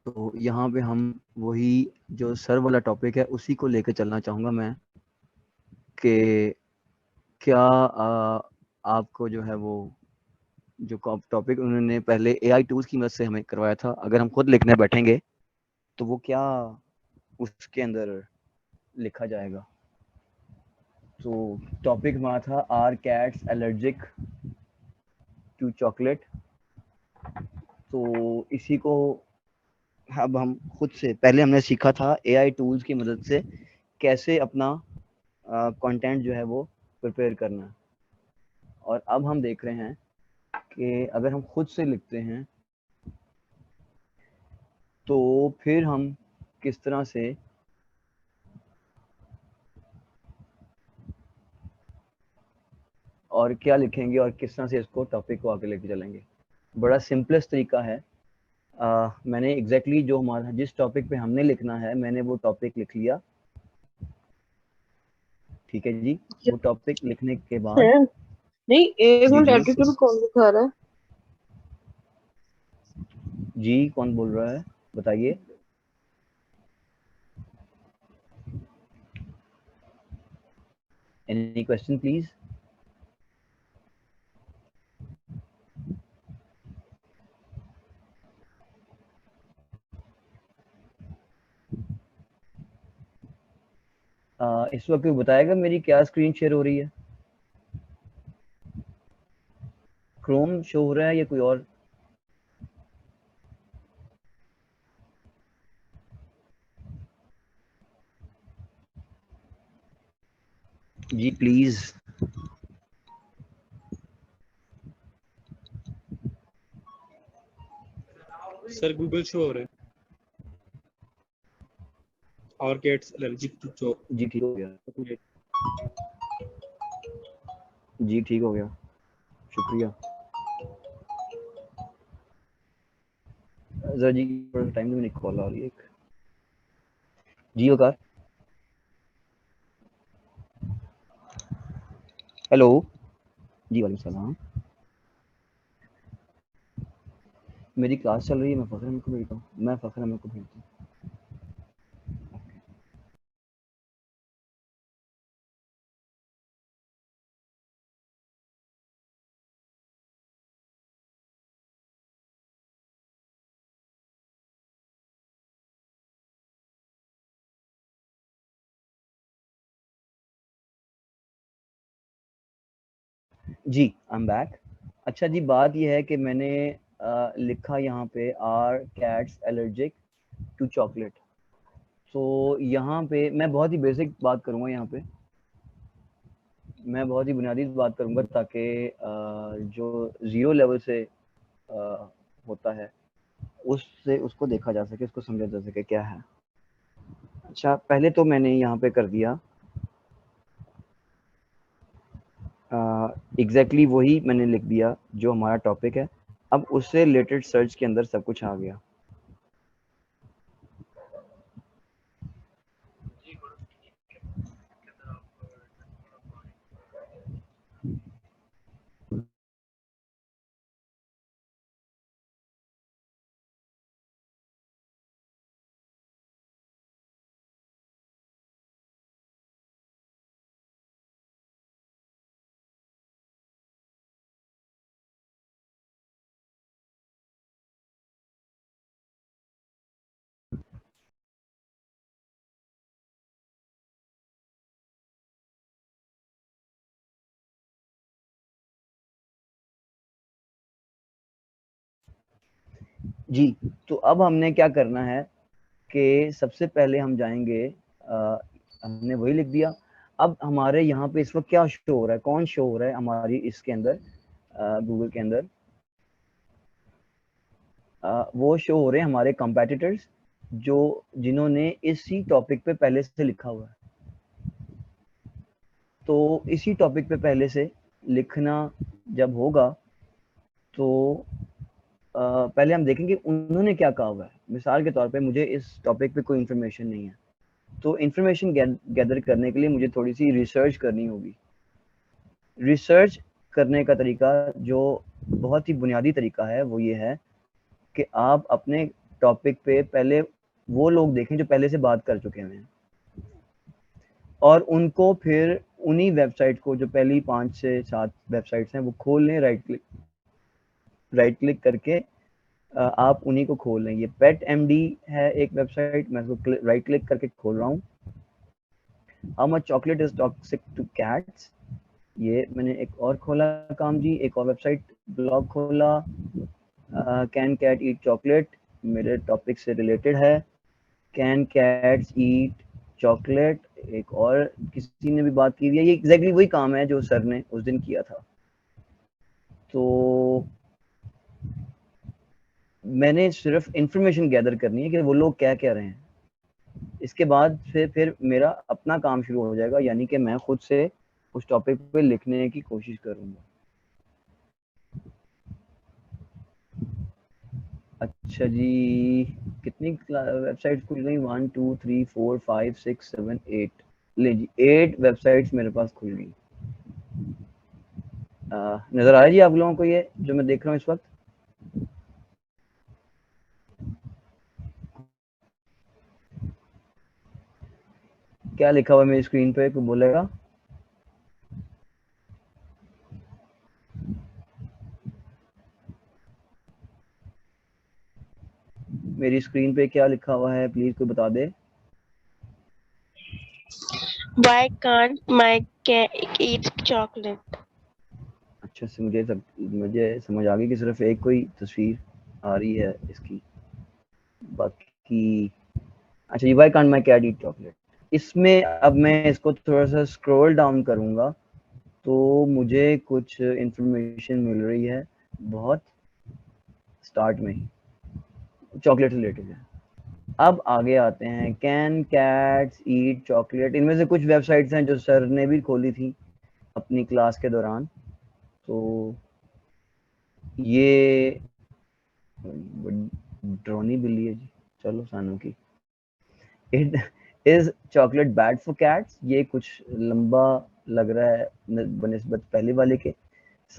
तो यहाँ पे हम वही जो सर वाला टॉपिक है उसी को लेकर चलना चाहूँगा मैं, कि क्या आपको जो है वो जो टॉपिक उन्होंने पहले एआई टूल्स की मदद से हमें करवाया था, अगर हम खुद लिखने बैठेंगे तो वो क्या उसके अंदर लिखा जाएगा। तो टॉपिक हमारा था, are cats allergic to chocolate. तो इसी को अब हम खुद से, पहले हमने सीखा था एआई टूल्स की मदद से कैसे अपना कंटेंट जो है वो प्रिपेयर करना है, और अब हम देख रहे हैं कि अगर हम खुद से लिखते हैं तो फिर हम किस तरह से और क्या लिखेंगे और किस तरह से इसको टॉपिक को आगे लेके चलेंगे। बड़ा सिंपलेस्ट तरीका है। मैंने एग्जैक्टली जो हमारा जिस टॉपिक पे हमने लिखना है मैंने वो टॉपिक लिख लिया। ठीक है जी। वो टॉपिक लिखने के बाद, है। नहीं, एक जी मिनट, जी एटीट्यूड कौन दिखा रहा है? जी, कौन बोल रहा है बताइए। Any question please. इस वक्त बताएगा मेरी क्या स्क्रीन शेयर हो रही है, क्रोम शो हो रहा है या कोई और। जी प्लीज। सर गूगल शो हो रहा है, और गेट्स एलर्जिक टू जी ठीक हो गया। चॉकलेट। जी ठीक हो गया, शुक्रिया। जरा जी टाइम में मेरी कॉल आ रही है एक। जी वकार, हेलो। जी वालेकुम सलाम। मेरी क्लास चल रही है, मैं फखर अहमद को भेजता हूँ, मैं फखर अहमद को भेजता हूँ। जी आई एम बैक। अच्छा जी, बात यह है कि मैंने लिखा यहाँ पे are cats allergic to chocolate. तो यहाँ पे मैं बहुत ही बेसिक बात करूँगा, यहाँ पे मैं बहुत ही बुनियादी बात करूँगा ताकि जो ज़ीरो लेवल से होता है उससे उसको देखा जा सके, उसको समझा जा सके क्या है। अच्छा, पहले तो मैंने यहाँ पे कर दिया एग्जैक्टली वही मैंने लिख दिया जो हमारा टॉपिक है। अब उससे रिलेटेड सर्च के अंदर सब कुछ आ गया। जी, तो अब हमने क्या करना है कि सबसे पहले हम जाएंगे, हमने वही लिख दिया। अब हमारे यहाँ पे इस वक्त क्या शो हो रहा है, कौन शो हो रहा है हमारी इसके अंदर, गूगल के अंदर वो शो हो रहे हैं हमारे कंपेटिटर्स जो जिन्होंने इसी टॉपिक पे पहले से लिखा हुआ है। तो इसी टॉपिक पे पहले से लिखना जब होगा तो पहले हम देखेंगे उन्होंने क्या कहा हुआ है। मिसाल के तौर पे मुझे इस टॉपिक पे कोई इन्फॉर्मेशन नहीं है, तो इन्फॉर्मेशन गैदर करने के लिए मुझे थोड़ी सी रिसर्च करनी होगी। रिसर्च करने का तरीका जो बहुत ही बुनियादी तरीका है वो ये है कि आप अपने टॉपिक पे पहले वो लोग देखें जो पहले से बात कर चुके हैं, और उनको फिर उन्हीं वेबसाइट को, जो पहली 5 से 7 वेबसाइट्स हैं, वो खोल लें। राइट क्लिक करके आप उन्हीं को खोल लें। ये पेट एमडी है एक वेबसाइट, मैं इसको राइट क्लिक करके खोल रहा हूँ। How much chocolate is toxic to cats, ये मैंने एक और खोला काम जी, एक और वेबसाइट ब्लॉग खोला। कैन कैट ईट चॉकलेट मेरे टॉपिक से रिलेटेड है। कैन कैट्स ईट चॉकलेट, एक और किसी ने भी बात की है। ये एग्जैक्टली वही काम है जो सर ने उस दिन किया था। तो मैंने सिर्फ इंफॉर्मेशन गैदर करनी है कि वो लोग क्या कह रहे हैं। इसके बाद फिर मेरा अपना काम शुरू हो जाएगा, यानी कि मैं खुद से उस टॉपिक पे लिखने की कोशिश करूंगा। अच्छा जी, कितनी वेबसाइट्स खुल गई? 1 2 3 4 5 6 7 8, ले जी 8 वेबसाइट्स मेरे पास खुल गई। नजर आ रहा है जी आप लोगों को ये जो मैं देख रहा हूँ इस वक्त? क्या लिखा हुआ है मेरी स्क्रीन पे, कोई बोलेगा? मेरी स्क्रीन पे क्या लिखा हुआ है, प्लीज कोई बता दे। Why can't my cat eat chocolate? अच्छा से मुझे समझ आ गई कि सिर्फ एक कोई तस्वीर आ रही है इसकी, बाकी अच्छा जी। Why can't my cat eat chocolate, इसमें अब मैं इसको थोड़ा सा स्क्रॉल डाउन करूंगा तो मुझे कुछ इंफॉर्मेशन मिल रही है, बहुत स्टार्ट में ही चॉकलेट रिलेटेड है। अब आगे आते हैं, कैन कैट्स ईट चॉकलेट। इनमें से कुछ वेबसाइट्स हैं जो सर ने भी खोली थी अपनी क्लास के दौरान। तो ये ड्रोनी बिल्ली है जी, चलो सानू की। It is chocolate bad for cats, ये कुछ लंबा लग रहा है बनिस्बत पहले वाले के।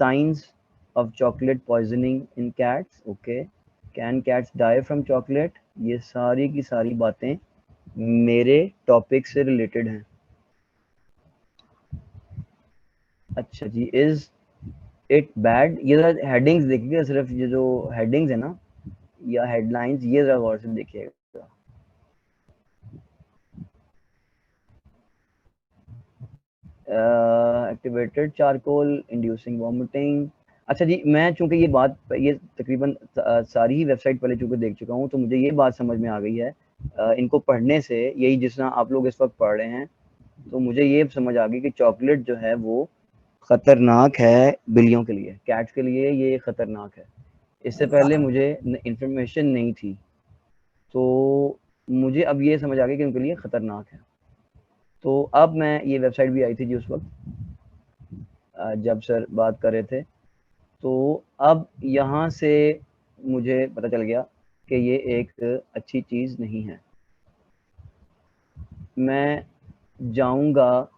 Science of chocolate poisoning in cats, okay. Can cats die from chocolate, ये सारी की सारी बातें मेरे टॉपिक से रिलेटेड हैं। अच्छा जी, इज इट बैड, ये जरा हेडिंग्स देखिएगा, सिर्फ ये जो हेडिंग्स है ना या हेडलाइंस, ये जरा गौर से देखिएगा। Activated charcoal inducing vomiting. अच्छा जी, मैं चूंकि ये तकरीबन सारी ही वेबसाइट पहले चूंकि देख चुका हूँ, तो मुझे ये बात समझ में आ गई है इनको पढ़ने से, यही जिस तरह आप लोग इस वक्त पढ़ रहे हैं, तो मुझे ये समझ आ गई कि चॉकलेट जो है वो खतरनाक है बिल्लियों के लिए, कैट्स के लिए ये खतरनाक है। इससे पहले मुझे इंफॉर्मेशन नहीं थी, तो मुझे अब ये समझ आ गई कि उनके लिए खतरनाक है। तो अब मैं, ये वेबसाइट भी आई थी जी उस वक्त जब सर बात कर रहे थे, तो अब यहाँ से मुझे पता चल गया कि ये एक अच्छी चीज़ नहीं है। मैं जाऊंगा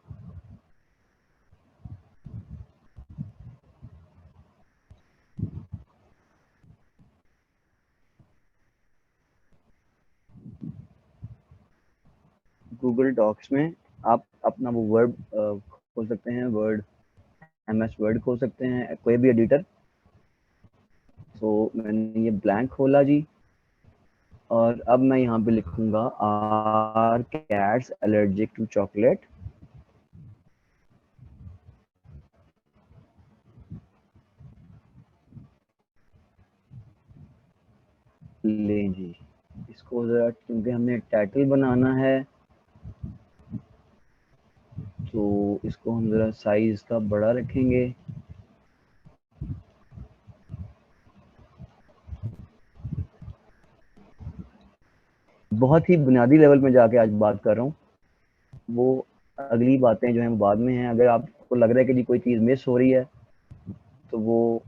गूगल डॉक्स में, आप अपना वो वर्ड खोल सकते हैं, वर्ड MS वर्ड खोल सकते हैं, कोई भी एडिटर। तो मैंने ये ब्लैंक खोला जी, और अब मैं यहाँ पे लिखूंगा are cats allergic to chocolate. लें जी, इसको जरा, क्योंकि हमने टाइटल बनाना है, तो इसको हम जरा साइज का बड़ा रखेंगे। बहुत ही बुनियादी लेवल में जाके आज बात कर रहा हूँ, वो अगली बातें जो हैं बाद में हैं। अगर आपको लग रहा है कि जी कोई चीज़ मिस हो रही है, तो वो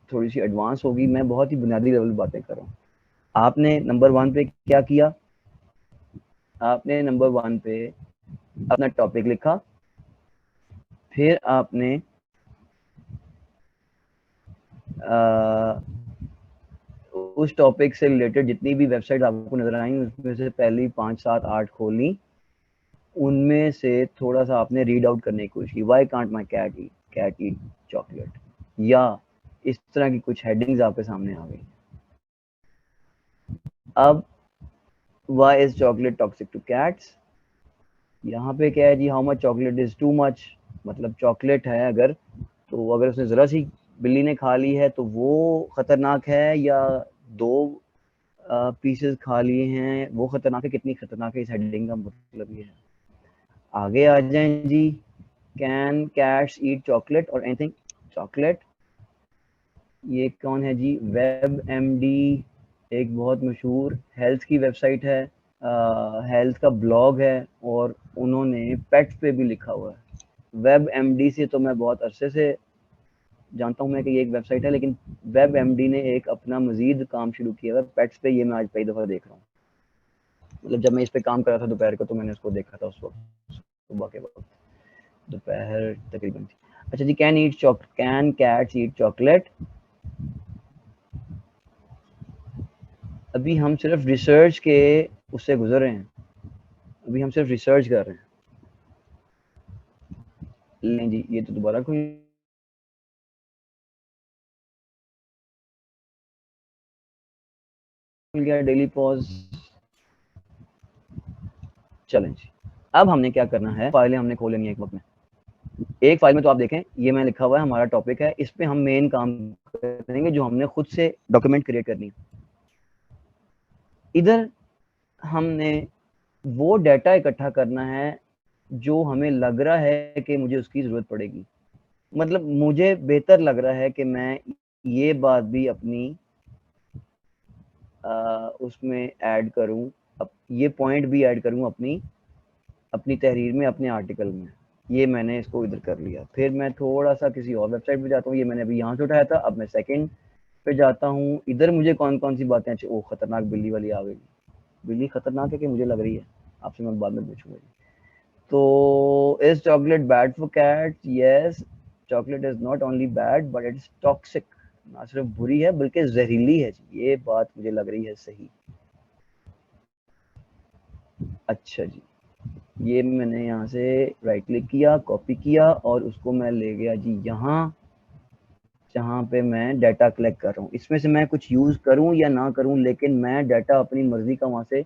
थोड़ी सी एडवांस होगी। मैं बहुत ही बुनियादी लेवल बातें कर रहा हूँ। आपने नंबर 1 पे क्या किया? आपने नंबर 1 पे अपना टॉपिक लिखा, फिर आपने उस टॉपिक से रिलेटेड जितनी भी वेबसाइट आपको नजर आई उसमें से पहली 5, 7, 8 खोलनी, उनमें से थोड़ा सा आपने रीड आउट करने की कोशिश की। Why can't my cat eat chocolate, या इस तरह की कुछ हेडिंग्स आपके सामने आ गई। अब why is chocolate toxic to cats, यहाँ पे क्या है जी, how much chocolate is too much, मतलब चॉकलेट है अगर, तो अगर उसने जरा सी बिल्ली ने खा ली है तो वो खतरनाक है, या 2 पीसेस खा लिए हैं वो खतरनाक है, कितनी खतरनाक है, इस हेडिंग का मतलब ये है। आगे आ जाएं जी, कैन कैट्स ईट चॉकलेट और एनीथिंग चॉकलेट, ये कौन है जी, WebMD, एक बहुत मशहूर हेल्थ की वेबसाइट है, हेल्थ का ब्लॉग है, और उन्होंने पेट्स पे भी लिखा हुआ है। WebMD से तो मैं बहुत अरसे से जानता हूँ मैं कि ये एक वेबसाइट है, लेकिन WebMD ने एक अपना मजीद काम शुरू किया है पेट्स पे, ये मैं आज पहली दफ़ा देख रहा हूँ। मतलब जब मैं इस पे काम कर रहा था दोपहर को तो मैंने उसको देखा था, उस वक्त सुबह के वक्त, दोपहर तकरीबन थी। अच्छा जी, कैन कैट्स ईट चॉकलेट, अभी हम सिर्फ रिसर्च के उससे गुजर रहे हैं, अभी हम सिर्फ रिसर्च कर रहे हैं। लें जी, ये तो दोबारा खुल गया डेली पॉज चैलेंज। अब हमने क्या करना है, फाइलें हमने खोल लेनी है एक वक्त में। एक फाइल में तो आप देखें ये मैं लिखा हुआ है, हमारा टॉपिक है, इस पे हम मेन काम करेंगे जो हमने खुद से डॉक्यूमेंट क्रिएट करनी है। इधर हमने वो डाटा इकट्ठा करना है जो हमें लग रहा है कि मुझे उसकी ज़रूरत पड़ेगी। मतलब मुझे बेहतर लग रहा है कि मैं ये बात भी अपनी उसमें ऐड करूं, ये पॉइंट भी ऐड करूं अपनी तहरीर में, अपने आर्टिकल में। ये मैंने इसको इधर कर लिया। फिर मैं थोड़ा सा किसी और वेबसाइट पे जाता हूँ, ये मैंने अभी यहाँ से उठाया था, अब मैं सेकंड पे जाता हूँ। इधर मुझे कौन कौन सी बातें अच्छी, ओ खतरनाक बिल्ली वाली आ गई। बिल्ली खतरनाक है कि मुझे लग रही है, आपसे मैं बाद में पूछूंगा। तो is chocolate bad for cat? Yes, chocolate is not only bad but it's toxic, ना सिर्फ बुरी है बल्कि जहरीली है। ये बात मुझे लग रही है सही। अच्छा जी, ये मैंने यहाँ से राइट क्लिक किया, कॉपी किया और उसको मैं ले गया जी यहाँ, जहाँ पे मैं डाटा कलेक्ट कर रहा हूँ। इसमें से मैं कुछ यूज़ करूँ या ना करूँ, लेकिन मैं डाटा अपनी मर्जी का वहाँ से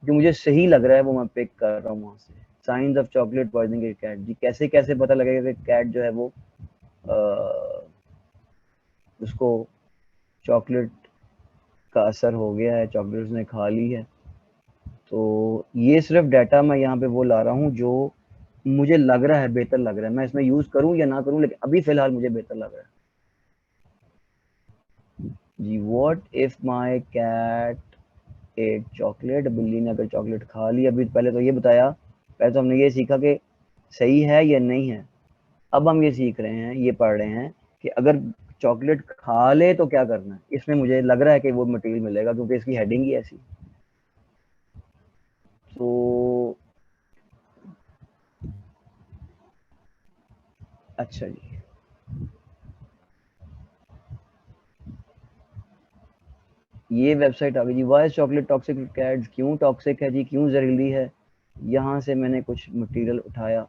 जो मुझे सही लग रहा है वो मैं पिक कर रहा हूँ वहाँ से। Science of chocolate poisoning a cat, जी कैसे कैसे पता लगेगा कि कैट जो है वो उसको चॉकलेट का असर हो गया है, चॉकलेट उसने खा ली है। तो ये सिर्फ डाटा मैं यहाँ पे वो ला रहा हूँ जो मुझे लग रहा है, बेहतर लग रहा है। मैं इसमें यूज़ करूँ या ना करूँ, लेकिन अभी फ़िलहाल मुझे बेहतर लग रहा है जी। What if my cat ate chocolate, बिल्ली ने अगर चॉकलेट खा ली। अभी पहले तो ये बताया, पहले तो हमने ये सीखा कि सही है या नहीं है। अब हम ये सीख रहे हैं, ये पढ़ रहे हैं कि अगर चॉकलेट खा ले तो क्या करना है। इसमें मुझे लग रहा है कि वो मटेरियल मिलेगा क्योंकि इसकी हेडिंग ही ऐसी। तो अच्छा जी, ये वेबसाइट आ गई जी, वाई चॉकलेट टॉक्सिक कैट्स, क्यों टॉक्सिक है जी, क्यों जहरीली है। यहाँ से मैंने कुछ मटेरियल उठाया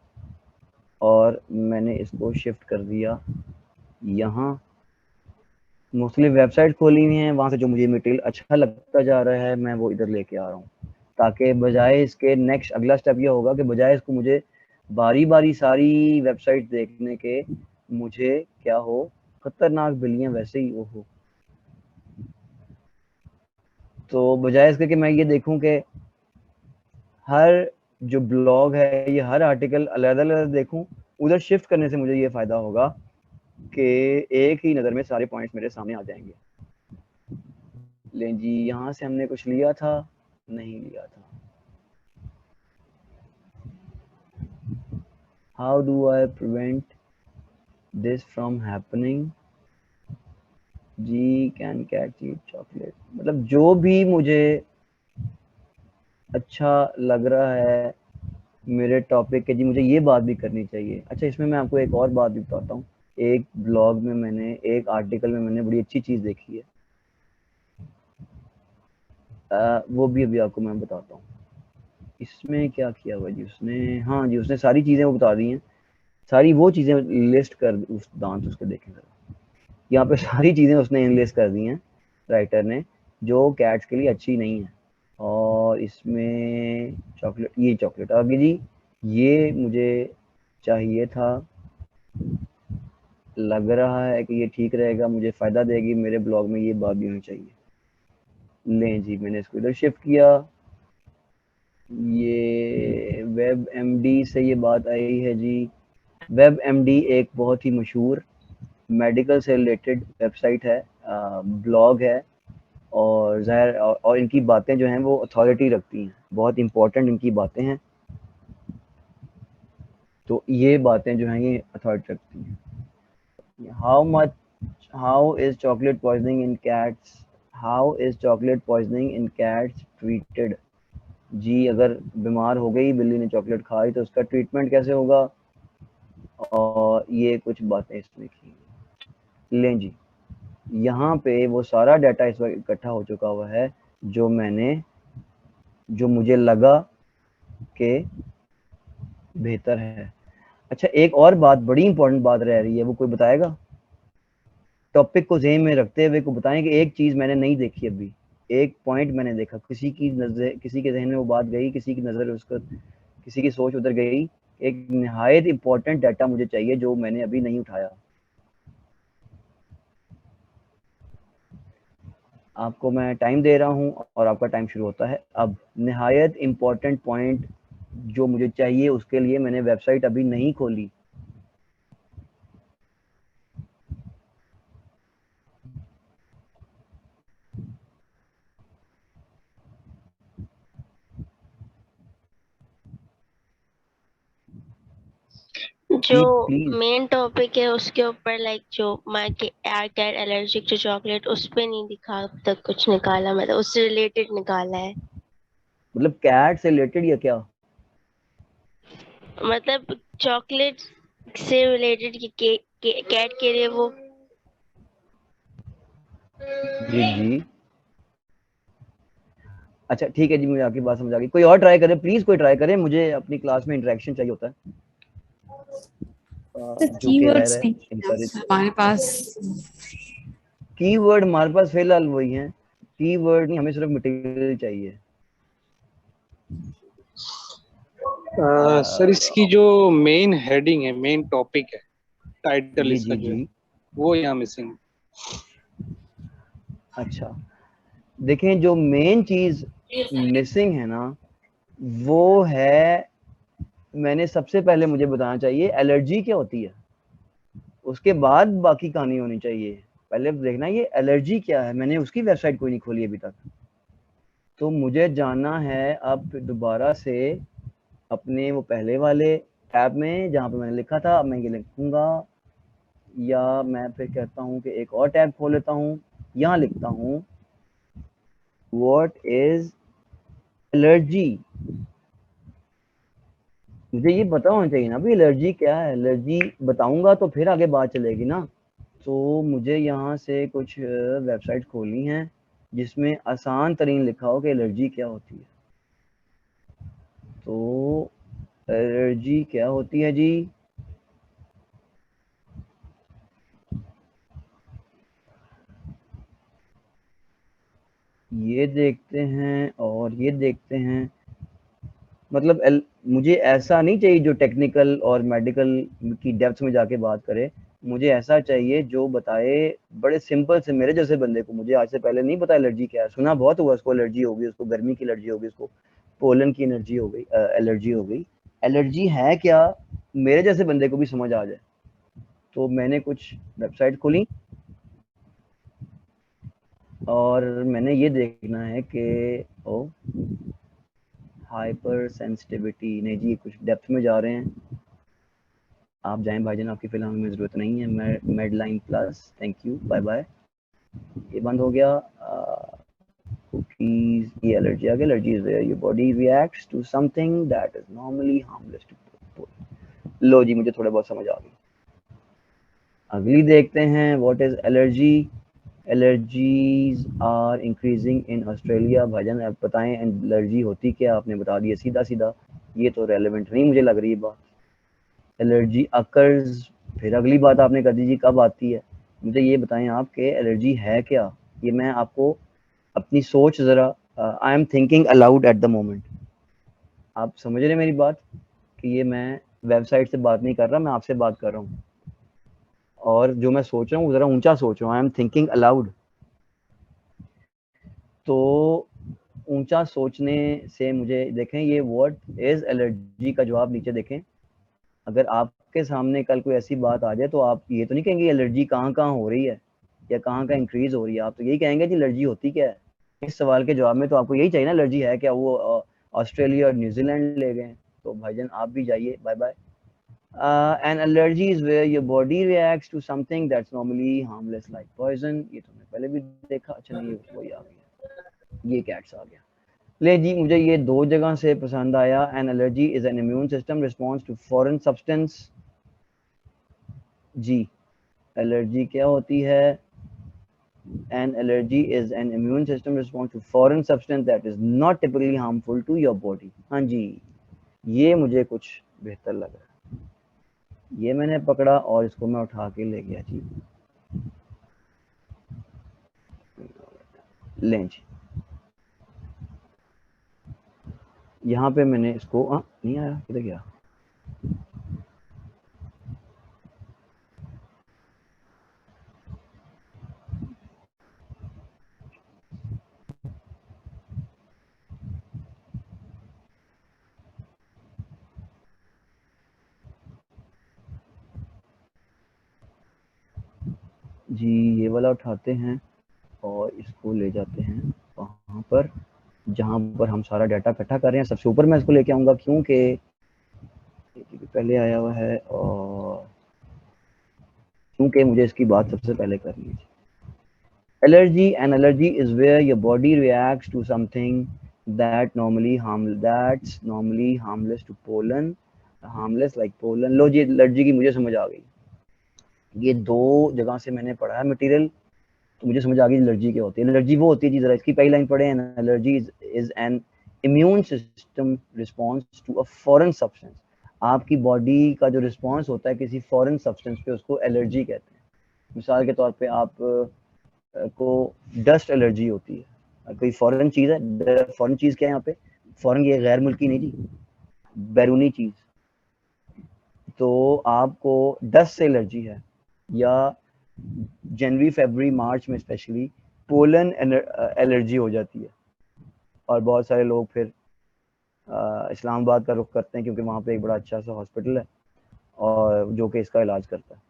और मैंने इसको शिफ्ट कर दिया यहाँ। मुख्तलिफ वेबसाइट खोली हुई हैं, वहाँ से जो मुझे मटेरियल अच्छा लगता जा रहा है मैं वो इधर लेके आ रहा हूँ, ताकि बजाय इसके नेक्स्ट अगला स्टेप ये होगा कि बजाय इसको मुझे बारी बारी सारी वेबसाइट देखने के, मुझे क्या हो, खतरनाक बिल्लियाँ वैसे ही वो हो। तो बजाय इसके कि मैं ये देखूं कि हर जो ब्लॉग है, ये हर आर्टिकल अलग अलग देखूं, उधर शिफ्ट करने से मुझे ये फ़ायदा होगा कि एक ही नज़र में सारे पॉइंट्स मेरे सामने आ जाएंगे। लें जी, यहाँ से हमने कुछ लिया था, नहीं लिया था। How do I prevent this from happening जी, कैन कैट ईट चॉकलेट। मतलब जो भी मुझे अच्छा लग रहा है मेरे टॉपिक के जी, मुझे ये बात भी करनी चाहिए। अच्छा, इसमें मैं आपको एक और बात भी बताता हूँ। एक ब्लॉग में मैंने, एक आर्टिकल में मैंने बड़ी अच्छी चीज़ देखी है। वो भी अभी आपको मैं बताता हूँ। इसमें क्या किया हुआ जी उसने, हाँ जी उसने सारी चीज़ें वो बता दी हैं, सारी वो चीज़ें लिस्ट कर उस दांत उसके देखें जरा, यहाँ पे सारी चीज़ें उसने लिस्ट कर दी हैं राइटर ने जो कैट्स के लिए अच्छी नहीं है। और इसमें चॉकलेट, ये चॉकलेट आ गई जी, ये मुझे चाहिए था, लग रहा है कि ये ठीक रहेगा, मुझे फ़ायदा देगी, मेरे ब्लॉग में ये बात भी होनी चाहिए। लें जी मैंने इसको इधर शिफ्ट किया, ये वेब एमडी से ये बात आई है जी। वेब एमडी एक बहुत ही मशहूर मेडिकल से रिलेटेड वेबसाइट है, ब्लॉग है, और ज़ाहिर और इनकी बातें जो हैं वो अथॉरिटी रखती हैं, बहुत इंपॉर्टेंट इनकी बातें हैं, तो ये बातें जो हैं ये अथॉरिटी रखती हैं। How is chocolate poisoning in cats, how is chocolate poisoning in cats treated. जी अगर बीमार हो गई बिल्ली ने चॉकलेट खाई तो उसका ट्रीटमेंट कैसे होगा, और ये कुछ बातें इसमें की। लें जी, यहाँ पे वो सारा डाटा इस वक्त इकट्ठा हो चुका हुआ है जो मुझे लगा कि बेहतर है। अच्छा एक और बात, बड़ी इंपॉर्टेंट बात रह रही है, वो कोई बताएगा? टॉपिक को ज़हन में रखते हुए को बताएं कि एक चीज़ मैंने नहीं देखी अभी, एक पॉइंट मैंने देखा, किसी की नज़र, किसी के जहन में वो बात गई, किसी की नज़र उसका, किसी की सोच उधर गई, एक निहायत इंपॉर्टेंट डाटा मुझे चाहिए जो मैंने अभी नहीं उठाया। आपको मैं टाइम दे रहा हूँ और आपका टाइम शुरू होता है अब। निहायत इम्पोर्टेंट पॉइंट जो मुझे चाहिए उसके लिए मैंने वेबसाइट अभी नहीं खोली। जो प्लीज मेन टॉपिक है उसके ऊपर लाइक जो my cat allergic to chocolate उस पे नहीं दिखा अब तक कुछ निकाला, मतलब उससे रिलेटेड निकाला है, मतलब कैट से रिलेटेड या क्या? मतलब चॉकलेट से रिलेटेड कि कैट के लिए वो जी जी अच्छा ठीक है जी, मुझे आपकी बात समझ आ गई। कोई और ट्राई करे प्लीज, कोई ट्राई करे, मुझे अपनी क्लास में इंटरेक्शन चाहिए होता है। तो जो कह रहा कीवर्ड्स है नहीं encourage। है हमारे पास। कीवर्ड हमारे पास फिलहाल वही है, कीवर्ड नहीं, हमें सिर्फ मटेरियल चाहिए। सर इसकी जो मेन हेडिंग है, मेन टॉपिक है, टाइटल जी इसका जी जो है जी वो यहाँ मिसिंग। अच्छा देखें, जो मेन चीज मिसिंग है ना वो है, मैंने सबसे पहले मुझे बताना चाहिए एलर्जी क्या होती है, उसके बाद बाकी कहानी होनी चाहिए। पहले देखना ये एलर्जी क्या है, मैंने उसकी वेबसाइट कोई नहीं खोली अभी तक। तो मुझे जाना है अब दोबारा से अपने वो पहले वाले टैब में जहाँ पे मैंने लिखा था, अब मैं ये लिखूंगा, या मैं फिर कहता हूँ कि एक और टैब खोल लेता हूँ, यहाँ लिखता हूँ व्हाट इज एलर्जी। मुझे ये पता होना चाहिए ना भाई एलर्जी क्या है, एलर्जी बताऊंगा तो फिर आगे बात चलेगी ना। तो मुझे यहाँ से कुछ वेबसाइट खोलनी है जिसमें आसान तरीन लिखा हो कि एलर्जी क्या होती है। तो एलर्जी क्या होती है जी, ये देखते हैं और ये देखते हैं। मतलब मुझे ऐसा नहीं चाहिए जो टेक्निकल और मेडिकल की डेप्थ में जाके बात करे, मुझे ऐसा चाहिए जो बताए बड़े सिंपल से मेरे जैसे बंदे को। मुझे आज से पहले नहीं पता एलर्जी क्या है, सुना बहुत हुआ उसको एलर्जी होगी, उसको गर्मी की एलर्जी होगी, उसको पोलन की एनर्जी हो गई, एलर्जी हो गई। एलर्जी है क्या मेरे जैसे बंदे को भी समझ आ जाए। तो मैंने कुछ वेबसाइट खोली और मैंने ये देखना है कि ओ हाइपर सेंसिटिविटी, नहीं जी कुछ डेप्थ में जा रहे हैं, आप जाएं भाईजान, आपकी फिलहाल हमें ज़रूरत नहीं है। Medline plus, thank you, bye bye. ये बंद हो गया। कुकीज, ये एलर्जी आ गया, allergy is where your body reacts to something that is normally harmless to. लो जी मुझे थोड़ा बहुत समझ आ गई। अगली देखते हैं what is allergy. Allergies are increasing in Australia. भाईजान आप बताएं एलर्जी होती क्या, आपने बता दिया सीधा सीधा, ये तो रेलेवेंट नहीं मुझे लग रही है बात। एलर्जी अकर्स, फिर अगली बात आपने कर दी जी कब आती है। मुझे ये बताएं आप कि एलर्जी है क्या। ये मैं आपको अपनी सोच ज़रा, I am thinking allowed at the moment. आप समझ रहे मेरी बात कि ये मैं वेबसाइट से बात नहीं कर रहा, मैं आपसे बात कर रहा हूँ, और जो मैं सोच रहा हूँ ज़रा ऊंचा सोच रहा हूँ। I am thinking allowed. तो ऊंचा सोचने से मुझे देखें, ये व्हाट इज एलर्जी का जवाब नीचे देखें। अगर आपके सामने कल कोई ऐसी बात आ जाए तो आप ये तो नहीं कहेंगे एलर्जी कहाँ कहाँ हो रही है या कहाँ कहाँ इंक्रीज हो रही है, आप तो यही कहेंगे कि एलर्जी होती क्या है। इस सवाल के जवाब में तो आपको यही चाहिए ना, एलर्जी है क्या। वो ऑस्ट्रेलिया और न्यूजीलैंड ले गए। तो भाईजान आप भी जाइए, bye bye. An allergy is where your body reacts to something that's normally harmless like poison। ये तो मैं पहले भी देखा। अच्छा नहीं, वही आ गया, ये कैट्स आ गया। ले जी, मुझे ये दो जगह से पसंद आया। An allergy is an immune system response to foreign substance. जी, एलर्जी क्या होती है। An allergy is an immune system response to foreign substance that is not typically harmful to your body. हाँ जी, ये मुझे कुछ बेहतर लग रहा है। ये मैंने पकड़ा और इसको मैं उठा के ले गया जी। लें जी, यहाँ पे मैंने इसको नहीं आया, किधर गया। जी, ये वाला उठाते हैं और इसको ले जाते हैं वहाँ पर जहाँ पर हम सारा डाटा इकट्ठा कर रहे हैं। सबसे ऊपर मैं इसको लेके आऊँगा क्योंकि पहले आया हुआ है और क्योंकि मुझे इसकी बात सबसे पहले करनी है। Allergy, an allergy is where your body reacts to something that's normally harmless to pollen, harmless like pollen। लो जी, एलर्जी की मुझे समझ आ गई। ये दो जगह से मैंने पढ़ा है मटेरियल, तो मुझे समझ आ गई एलर्जी क्या होती है। एलर्जी वो होती है जी, जरा इसकी पहली लाइन पढ़े हैं। Allergy is an immune system response to a foreign substance. आपकी बॉडी का जो रिस्पॉन्स होता है किसी फॉरेन सब्सटेंस पे, उसको एलर्जी कहते हैं। मिसाल के तौर पे आप को डस्ट एलर्जी होती है, कोई फॉरेन चीज़ है। फॉरेन चीज़ क्या है यहाँ पे, फॉरेन ये गैर मुल्की नहीं जी, बैरूनी चीज़। तो आपको डस्ट से एलर्जी है, या जनवरी फरवरी मार्च में स्पेशली पोलन एलर्जी हो जाती है, और बहुत सारे लोग फिर इस्लामाबाद का रुख करते हैं क्योंकि वहाँ पे एक बड़ा अच्छा सा हॉस्पिटल है और जो कि इसका इलाज करता है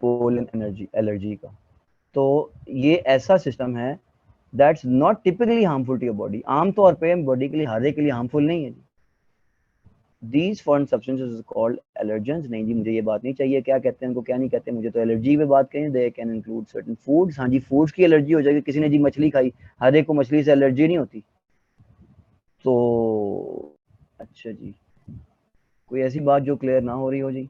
पोलन एलर्जी का। तो ये ऐसा सिस्टम है that's not typically harmful to your body. आमतौर पे बॉडी के लिए हर एक के लिए हार्मफुल नहीं है। These foreign substances called allergens। नहीं जी, मुझे ये बात नहीं चाहिए, क्या कहते हैं उनको क्या नहीं कहते, मुझे तो एलर्जी पे बात करें। They can include certain foods. हाँ जी, फूड्स की एलर्जी हो जाएगी। किसी ने जी मछली खाई, हर एक को मछली से एलर्जी नहीं होती। तो अच्छा जी, कोई ऐसी बात जो क्लियर ना हो रही हो जी।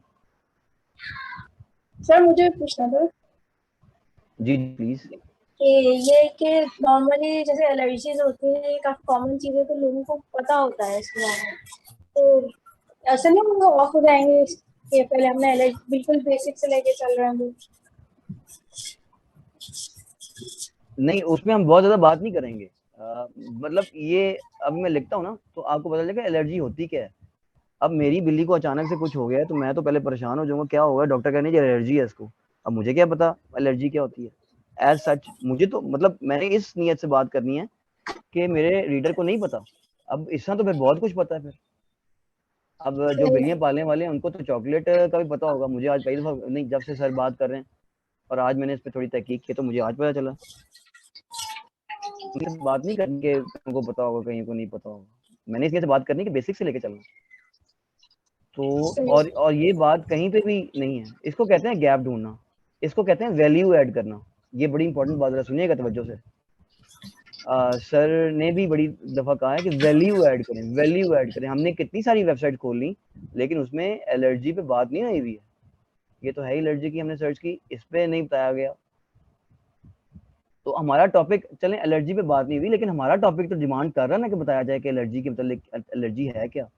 सर मुझे पूछना था जी प्लीज। कि ये कि नॉर्मली जैसे एलर्जीज होती है, ये काफी कॉमन चीज है, तो लोगों को पता होता है इसके बारे में, तो ऐसा नहीं उनको ऑफ हो जाएंगे कि पहले हमने एलर्जी बिल्कुल बेसिक से लेके चल रहे हैं। नहीं, उसमें हम बहुत ज्यादा बात नहीं करेंगे। मतलब ये अब मैं लिखता हूँ ना तो आपको पता चलेगा एलर्जी होती क्या है। अब मेरी बिल्ली को अचानक से कुछ हो गया है तो मैं तो पहले परेशान हो जाऊंगा, क्या होगा, डॉक्टर कहने की एलर्जी है इसको। अब मुझे क्या पता एलर्जी क्या होती है। एज सच मुझे तो मतलब मैंने इस नियत से बात करनी है कि मेरे रीडर को नहीं पता। अब इसका तो फिर बहुत कुछ पता है। फिर अब जो बिल्लियां पालने वाले हैं उनको तो चॉकलेट का भी पता होगा। मुझे आज पहली दफा नहीं, जब से सर बात कर रहे हैं और आज मैंने इस पर थोड़ी तहकीक की तो मुझे आज पता चला। बात नहीं करनी कि उनको पता होगा, कहीं को नहीं पता होगा। मैंने इसलिए से बात करनी कि बेसिक से लेके चलना। तो और ये बात कहीं पे भी नहीं है। इसको कहते हैं गैप ढूंढना, इसको कहते हैं वैल्यू ऐड करना। ये बड़ी इंपॉर्टेंट बात है, सुनिएगा तवज्जो से। सर ने भी बड़ी दफा कहा है कि वैल्यू ऐड करें, वैल्यू ऐड करें। हमने कितनी सारी वेबसाइट खोल ली लेकिन उसमें एलर्जी पे बात नहीं आई हुई है। ये तो है एलर्जी की, हमने सर्च की, इस पे नहीं बताया गया तो हमारा टॉपिक, चलें एलर्जी पे बात नहीं हुई, लेकिन हमारा टॉपिक तो डिमांड कर रहा है ना कि बताया जाए कि एलर्जी के मतलब एलर्जी है क्या।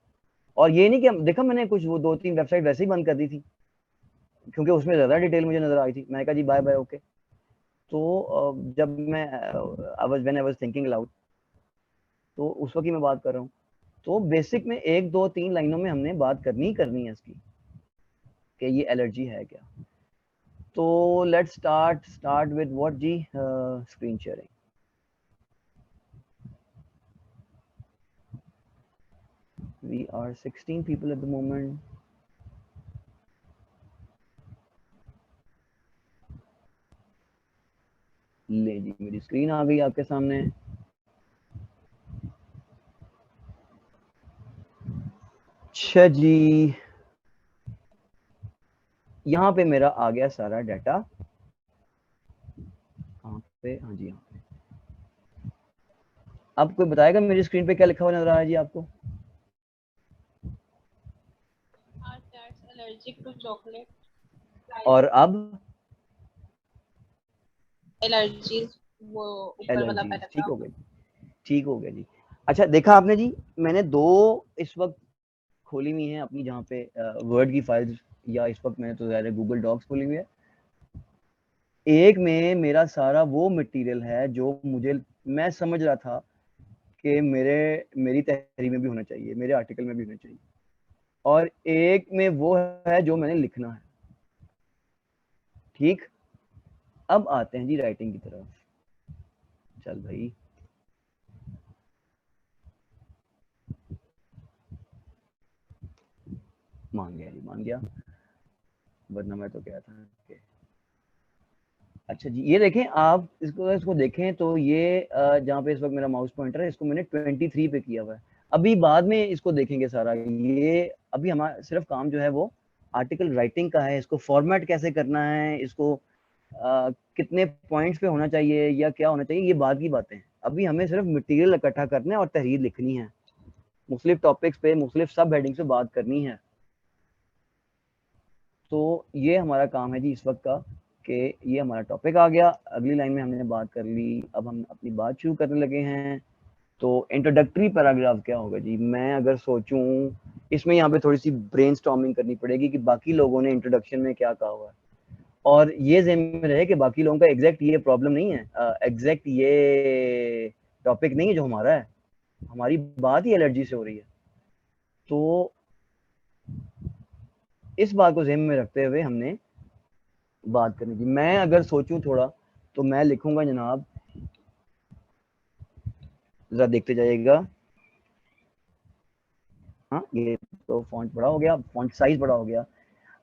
और ये नहीं कि देखा मैंने कुछ वो 2-3 वेबसाइट वैसे ही बंद कर दी थी क्योंकि उसमें ज़्यादा डिटेल मुझे नज़र आई थी। मैंने कहा जी बाय बाय ओके। तो जब मैं when I was thinking allowed, तो उस वक्त ही मैं बात कर रहा हूँ। तो बेसिक में 1-2-3 लाइनों में हमने बात करनी है इसकी कि ये एलर्जी है क्या। तो लेट्स स्टार्ट विद व्हाट जी, screen sharing. We are 16 people at the moment. ले जी मेरी स्क्रीन आ गई आपके सामने। अच्छा जी, यहाँ पे मेरा आ गया सारा डाटा। कहाँ पे? हाँ जी यहाँ पे। अब कोई बताएगा मेरी स्क्रीन पे क्या लिखा हुआ नजर आ रहा है जी आपको? allergic to chocolate. और अब एलर्जीज वो ऊपर वाला एलर्जी, पैराग्राफ। ठीक हो गया, ठीक हो गया जी। अच्छा देखा आपने जी, मैंने 2 इस वक्त खोली हुई हैं अपनी, जहाँ पे वर्ड की फाइल्स, या इस वक्त मैंने तो ज़्यादा गूगल डॉक्स खोली हुई है। एक में मेरा सारा वो मटेरियल है जो मैं समझ रहा था कि मेरी तहरीर में भी होना चाहिए, मेरे आर्टिकल में भी होना चाहिए, और एक में वो है जो मैंने लिखना है। ठीक, अब आते हैं जी राइटिंग की तरफ। चल भाई, मान गया जी, मान गया, वरना मैं तो क्या था कि अच्छा जी ये देखें आप, इसको देखें तो ये जहाँ पे इस वक्त मेरा माउस पॉइंटर है, इसको मैंने 23 पे किया हुआ है। अभी बाद में इसको देखेंगे सारा, ये अभी हमारा सिर्फ काम जो है वो आर्टिकल राइटिंग का है। इसको फॉर्मेट कैसे करना है, इसको कितने पॉइंट्स पे होना चाहिए या क्या होना चाहिए, ये बाद की बातें हैं। अभी हमें सिर्फ मटेरियल इकट्ठा करना है और तहरीर लिखनी है, मुख्तलिफ टॉपिक्स पे मुख्तलिफ सब हेडिंग्स पे बात करनी है। तो ये हमारा काम है जी इस वक्त का, कि ये हमारा टॉपिक आ गया, अगली लाइन में हमने बात कर ली, अब हम अपनी बात शुरू करने लगे हैं। तो इंट्रोडक्टरी पैराग्राफ क्या होगा जी? मैं अगर सोचूं, इसमें यहाँ पे थोड़ी सी ब्रेनस्टॉर्मिंग करनी पड़ेगी कि बाकी लोगों ने इंट्रोडक्शन में क्या कहा हुआ है, और ये ज़हन में रहे कि बाकी लोगों का एग्जैक्ट ये प्रॉब्लम नहीं है, एग्जैक्ट ये टॉपिक नहीं है जो हमारा है, हमारी बात ही एलर्जी से हो रही है। तो इस बात को ज़हन में रखते हुए हमने बात करनी थी। मैं अगर सोचूं थोड़ा, तो मैं लिखूंगा जनाब, जरा देखते जाइएगा। हाँ ये तो फॉन्ट बड़ा हो गया, फॉन्ट साइज बड़ा हो गया।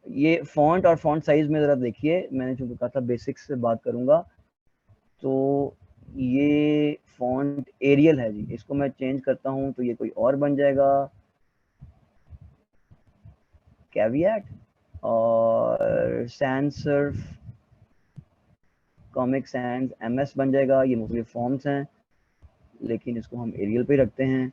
ये फॉन्ट और फॉन्ट साइज में जरा देखिए, मैंने चूंकि कहा था बेसिक्स से बात करूंगा, तो ये फॉन्ट एरियल है जी, इसको मैं चेंज करता हूं तो ये कोई और बन जाएगा, कैविएट और sans serif, Comic Sans, MS बन जाएगा। ये मुख्तलिफ फॉर्म्स हैं, लेकिन इसको हम एरियल पे रखते हैं।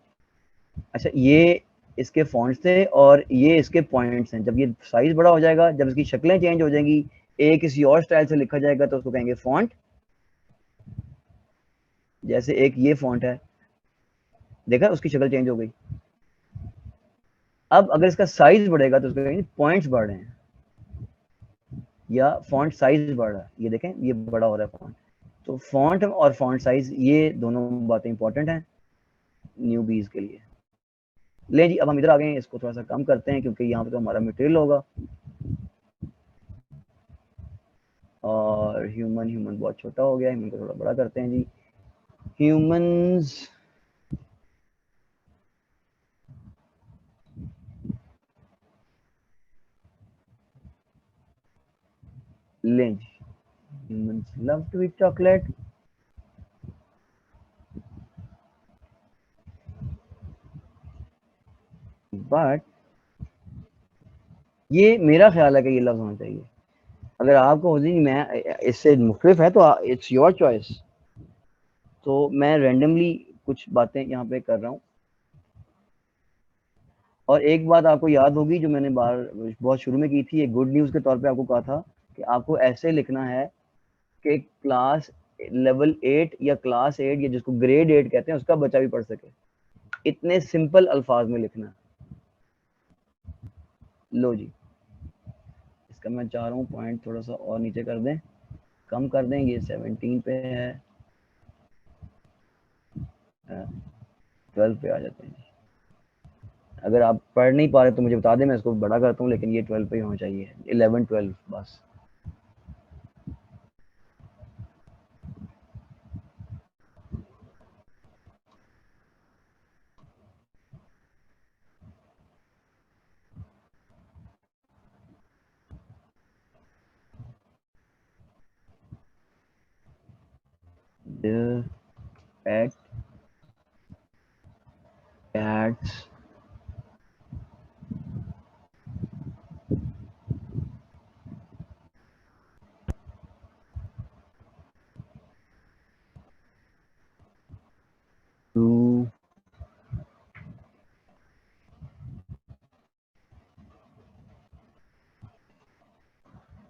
अच्छा ये इसके फॉन्ट्स थे और ये इसके पॉइंट्स हैं। जब ये साइज बड़ा हो जाएगा, जब इसकी शक्लें चेंज हो जाएंगी, एक किसी और स्टाइल से लिखा जाएगा, तो उसको कहेंगे फॉन्ट। जैसे एक ये फॉन्ट है, देखा उसकी शक्ल चेंज हो गई। अब अगर इसका साइज बढ़ेगा तो उसको कहेंगे पॉइंट्स बढ़ रहे हैं, या फॉन्ट साइज बढ़ रहा है। ये देखें ये बड़ा हो रहा है फॉन्ट। तो फॉन्ट और फॉन्ट साइज, ये दोनों बातें इंपॉर्टेंट हैं न्यूबीज के लिए। ले जी, अब हम इधर आ गए हैं, इसको थोड़ा सा कम करते हैं क्योंकि यहाँ पे तो हमारा मटेरियल होगा। और ह्यूमन बहुत छोटा हो गया, ह्यूमन को थोड़ा बड़ा करते हैं जी। ह्यूमंस, लें जी, humans love to eat chocolate. But ये मेरा ख्याल है कि ये लफ्ज होना चाहिए। अगर आपको हो जी मैं इससे मुख्तलिफ है तो इट्स योर चॉइस। तो मैं रैंडमली कुछ बातें यहाँ पे कर रहा हूँ। और एक बात आपको याद होगी जो मैंने बहुत शुरू में की थी, एक गुड न्यूज़ के तौर पे आपको कहा था कि आपको ऐसे लिखना है कि क्लास लेवल 8 या क्लास 8 या जिसको ग्रेड 8 कहते हैं उसका बच्चा भी पढ़ सके, इतने सिंपल अल्फाज में लिखना। लो जी, इसका मैं चाह रहा हूँ पॉइंट थोड़ा सा और नीचे कर दें, कम कर दें, ये 17 पे है, 12 पे आ जाते हैं। अगर आप पढ़ नहीं पा रहे तो मुझे बता दें, मैं इसको बड़ा करता हूँ, लेकिन ये 12 पे ही होना चाहिए, 11 12 बस। The pet cats to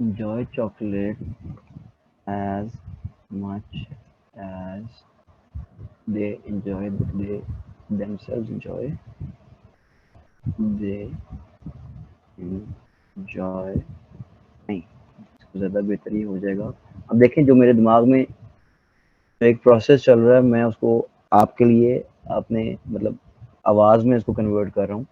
enjoy chocolate as much as they themselves enjoy. They enjoy नहीं, इसको ज़्यादा बेहतर ही हो जाएगा। अब देखें, जो मेरे दिमाग में एक प्रोसेस चल रहा है, मैं उसको आपके लिए अपने मतलब आवाज़ में इसको कन्वर्ट कर रहा हूँ।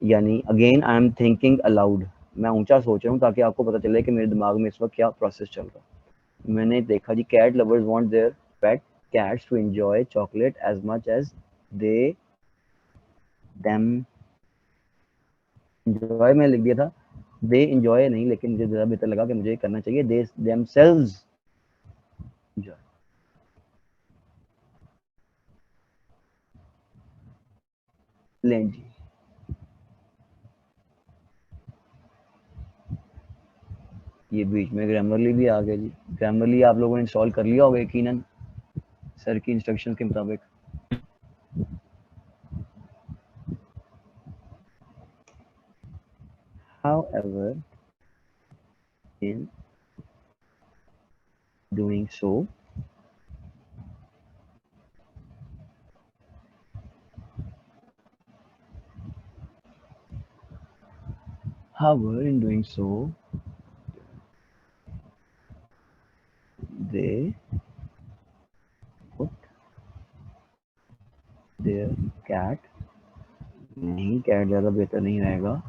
यानी again I am thinking allowed, मैं ऊंचा सोच रहा हूँ ताकि आपको पता चले कि मेरे दिमाग में इस वक्त क्या प्रोसेस चल रहा है। मैंने देखा जी, cat lovers want their pet cats to enjoy chocolate as much as they them enjoy, मैं लिख दिया था दे एंजॉय नहीं, लेकिन मुझे ज़्यादा बेहतर लगा कि मुझे करना चाहिए दे देमसेल्व्स एंजॉय। लें जी, ये बीच में ग्रामरली भी आ गया जी। ग्रामरली आप लोगों ने इंस्टॉल कर लिया होगा यकीनन सर की इंस्ट्रक्शन के मुताबिक। However, in doing so, they put their cat, नहीं कैट ज़्यादा बेहतर नहीं रहेगा,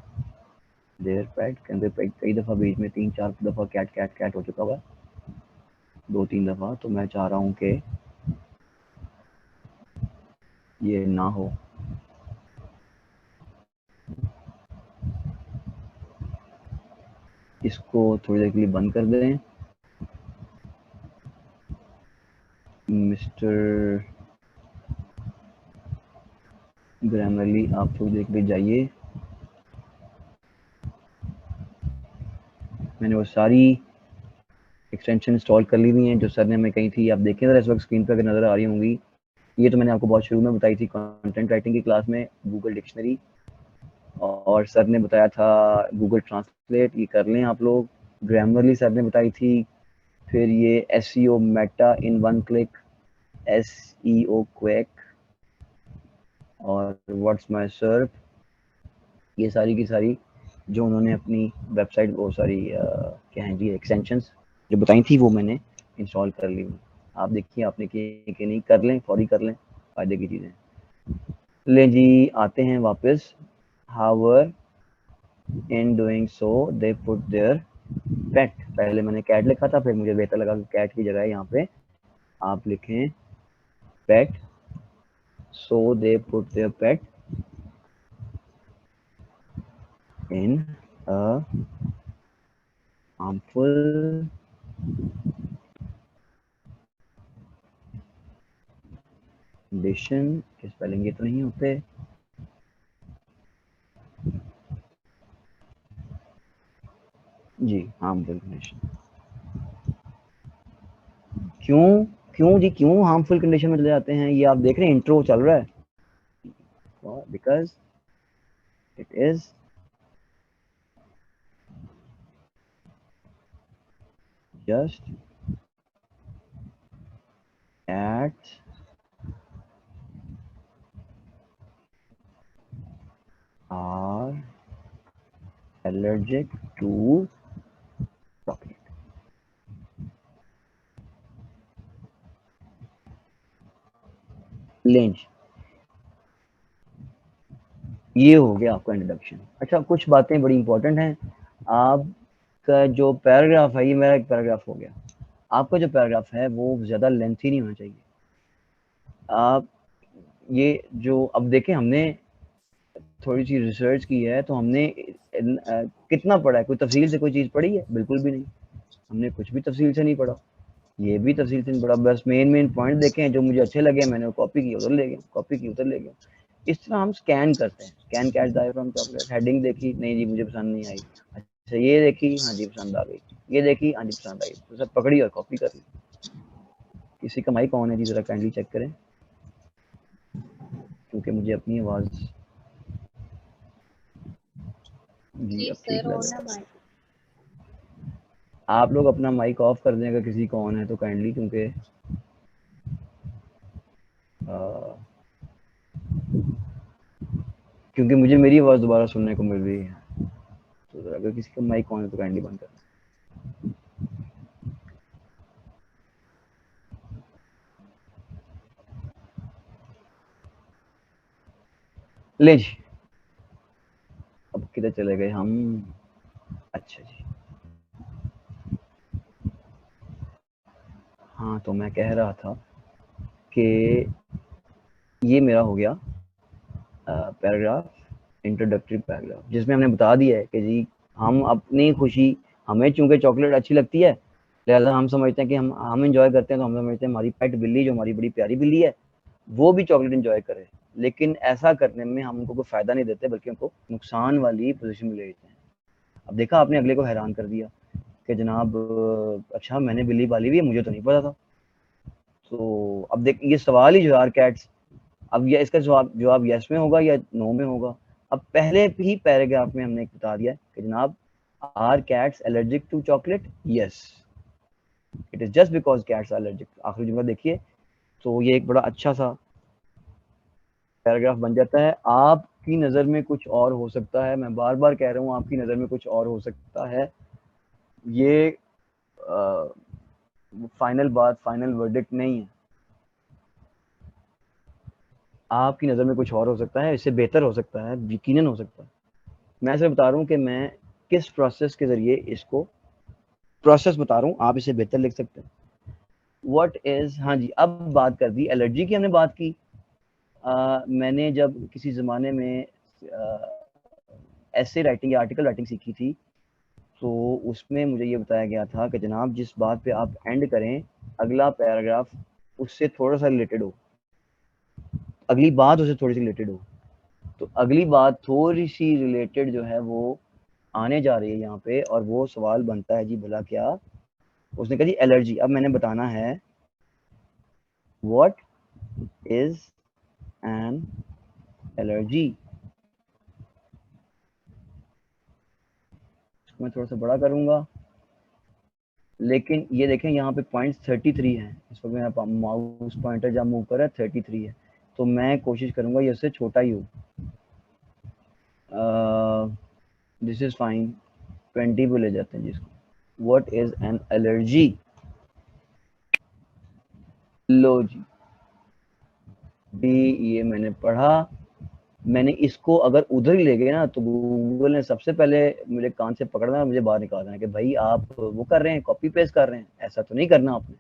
देयर पेट, कई दफ़ा बीच में 3-4 दफ़ा कैट कैट कैट हो चुका हुआ, 2-3 दफ़ा, तो मैं चाह रहा हूँ कि ये ना हो। इसको थोड़ी देर के लिए बंद कर दें। मिस्टर ग्रामरली आप थोड़ी देर के लिए जाइए। मैंने वो सारी एक्सटेंशन इंस्टॉल कर ली हुई हैं जो सर ने हमें कही थी। आप देखें ज़रा इस वक्त स्क्रीन पर अगर नज़र आ रही होंगी, ये तो मैंने आपको बहुत शुरू में बताई थी कंटेंट राइटिंग की क्लास में, गूगल डिक्शनरी, और सर ने बताया था गूगल ट्रांसलेट, ये कर लें आप लोग। ग्रामरली सर ने बताई थी, फिर ये SEO Meta in one click, SEO quick और व्हाट्स माय सर्फ, ये सारी की सारी जो उन्होंने अपनी वेबसाइट, वो सारी क्या हैं जी एक्सटेंशंस जो बताई थी, वो मैंने इंस्टॉल कर ली। आप देखिए आपने किए कि नहीं, कर लें, फौरी कर लें, फ़ायदे की चीज़ें। लें जी, आते हैं वापस। However in doing so they put their pet, पहले मैंने कैट लिखा था, फिर मुझे बेहतर लगा कि कैट की जगह यहाँ पे आप लिखें pet, so they put their pet in a harmful condition, के स्पेलिंग ये तो नहीं होते, जी हार्मफुल कंडीशन। क्यों क्यों जी, क्यों हार्मफुल कंडीशन में चले जाते हैं? ये आप देख रहे हैं इंट्रो चल रहा है, because it is just cats are allergic to chocolate. Length, ये हो गया आपका इंट्रोडक्शन। अच्छा, कुछ बातें बड़ी इंपॉर्टेंट हैं। आपका जो पैराग्राफ है, ये मेरा एक पैराग्राफ हो गया। आपका जो पैराग्राफ है वो ज़्यादा लेंथी नहीं होना चाहिए। आप ये जो अब देखें, हमने थोड़ी सी रिसर्च की है, तो हमने कितना पढ़ा है? कोई तफसील से कोई चीज़ पढ़ी है? बिल्कुल भी नहीं। हमने कुछ भी तफसील से नहीं पढ़ा, ये भी तफसील से नहीं पढ़ा। बस मेन पॉइंट देखे हैं जो मुझे अच्छे लगे, मैंने कॉपी की, उधर ले गया, कॉपी की, उधर ले गया। इस तरह हम स्कैन करते हैं। Scan catch diagram chocolate, heading देखी, नहीं जी मुझे पसंद नहीं आई। अच्छा, ये देखी, हाँ जी पसंद आ गई। ये देखी, हाँ जी पसंद आई। तो सब पकड़ी और कॉपी कर ली। किसी का माइक ऑन है जी, जरा काइंडली चेक करें, क्योंकि मुझे अपनी आवाज़ जी अब ठीक लग रहा है। आप लोग अपना माइक ऑफ कर दें अगर किसी का ऑन है तो काइंडली, क्योंकि मुझे मेरी आवाज़ दोबारा सुनने को मिल रही है। तो अगर किसी का माइक ऑन है तो काइंडली बंद कर। ले जी, अब किधर चले गए हम? अच्छा जी, हाँ, तो मैं कह रहा था कि ये मेरा हो गया पैराग्राफ, इंट्रोडक्टरी पैराग्राफ, जिसमें हमने बता दिया है कि जी हम अपनी खुशी, हमें चूंकि चॉकलेट अच्छी लगती है, लिहाजा हम समझते हैं कि हम इंजॉय करते हैं, तो हम समझते हैं हमारी पेट बिल्ली, जो हमारी बड़ी प्यारी बिल्ली है, वो भी चॉकलेट इंजॉय करे। लेकिन ऐसा करने में हम उनको कोई फ़ायदा नहीं देते, बल्कि उनको नुकसान वाली पोजीशन में ले लेते हैं। अब देखा, आपने अगले को हैरान कर दिया कि जनाब अच्छा मैंने बिल्ली पाली हुई है, मुझे तो नहीं पता था। तो अब देख, ये सवाल ही जो आर कैट्स, अब ये इसका जवाब यस में होगा या नो में होगा। अब पहले ही पैराग्राफ में हमने बता दिया कि जनाब are cats allergic to chocolate? Yes, it is just because cats are allergic. आखिरी जुमला देखिए, तो ये एक बड़ा अच्छा सा पैराग्राफ बन जाता है। आपकी नज़र में कुछ और हो सकता है, मैं बार बार कह रहा हूँ, आपकी नज़र में कुछ और हो सकता है। ये फाइनल बात, फाइनल वर्डिक्ट नहीं है। आपकी नज़र में कुछ और हो सकता है, इससे बेहतर हो सकता है, यकीनन हो सकता है। मैं सिर्फ बता रहा हूँ कि मैं किस प्रोसेस के ज़रिए इसको प्रोसेस बता रहा हूँ, आप इसे बेहतर लिख सकते हैं। व्हाट इज़, हाँ जी, अब बात कर दी एलर्जी की, हमने बात की। मैंने जब किसी ज़माने में ऐसे राइटिंग या आर्टिकल राइटिंग सीखी थी, तो उसमें मुझे ये बताया गया था कि जनाब जिस बात पे आप एंड करें, अगला पैराग्राफ उससे थोड़ा सा रिलेटेड हो, अगली बात उससे थोड़ी सी रिलेटेड हो। तो अगली बात थोड़ी सी रिलेटेड जो है वो आने जा रही है यहाँ पे, और वो सवाल बनता है जी भला क्या? उसने कहा जी एलर्जी। अब मैंने बताना है व्हाट इज एन एलर्जी। मैं थोड़ा सा बड़ा करूंगा, लेकिन ये देखें यहाँ पे पॉइंट 33 है। इस वक्त मेरा माउस पॉइंटर जब मूव कर रहा है 33 है, तो मैं कोशिश करूंगा ये उससे छोटा ही हो। दिस इज फाइन, 20 पे ले जाते हैं जिसको। What is an allergy? लो जी, ये मैंने पढ़ा। मैंने इसको अगर उधर ही ले गए ना, तो गूगल ने सबसे पहले मेरे कान से पकड़ना है, मुझे बाहर निकाल देना कि भाई आप वो कर रहे हैं, कॉपी पेस्ट कर रहे हैं, ऐसा तो नहीं करना आपने,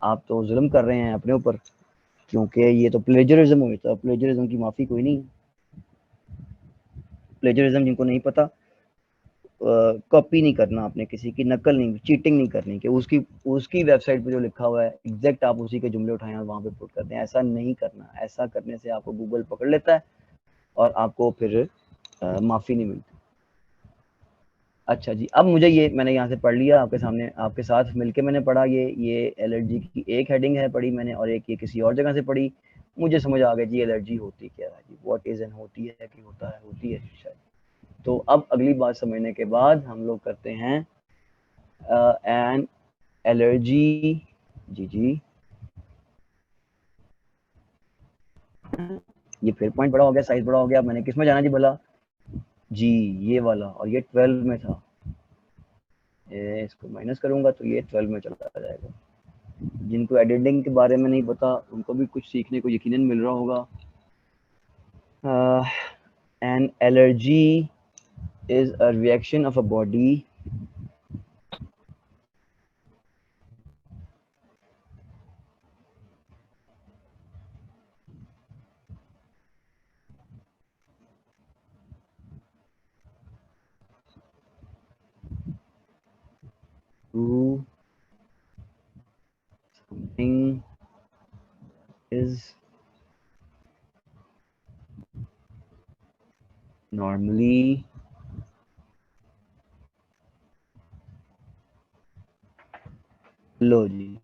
आप तो जुल्म कर रहे हैं अपने ऊपर, क्योंकि ये तो प्लेजरिज्म हुई। तो प्लेजरिज्म की माफ़ी कोई नहीं। प्लेजरिज्म जिनको नहीं पता, कॉपी नहीं करना आपने, किसी की नकल नहीं, चीटिंग नहीं करनी कि उसकी वेबसाइट पे जो लिखा हुआ है एग्जैक्ट आप उसी के जुमले उठाएं और वहाँ पे पुट कर दें। ऐसा नहीं करना। ऐसा करने से आपको गूगल पकड़ लेता है और आपको फिर माफ़ी नहीं मिलती। अच्छा जी, अब मुझे ये मैंने यहाँ से पढ़ लिया, आपके सामने आपके साथ मिलके मैंने पढ़ा। ये एलर्जी की एक हेडिंग है पढ़ी मैंने, और एक ये किसी और जगह से पढ़ी। मुझे समझ आ गया जी एलर्जी होती क्या है जी, व्हाट इज एन होती है कि होता है, होती है शायद। तो अब अगली बात समझने के बाद हम लोग करते हैं एन एलर्जी। जी जी, ये फिर पॉइंट बड़ा हो गया, साइज बड़ा हो गया। मैंने किस में जाना जी भला? जी ये वाला, और ये 12 में था। ये इसको माइनस करूंगा तो ये 12 में चला जाएगा। जिनको एडिटिंग के बारे में नहीं पता उनको भी कुछ सीखने को यकीनन मिल रहा होगा। An allergy is a reaction of a body to something is normally लो जी,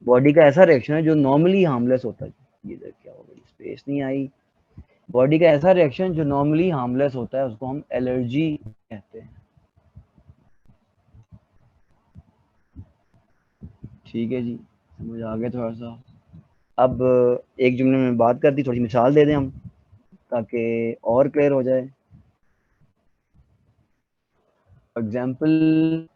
बॉडी का ऐसा रिएक्शन है जो नॉर्मली हार्मलेस होता है। ये इधर क्या हो गई, स्पेस नहीं आई। बॉडी का ऐसा रिएक्शन जो नॉर्मली हार्मलेस होता है उसको हम एलर्जी कहते हैं। ठीक है जी, समझ आ गया थोड़ा सा। अब एक जुमले में बात करती, थोड़ी मिसाल दे दें हम ताकि और क्लियर हो जाए। Example,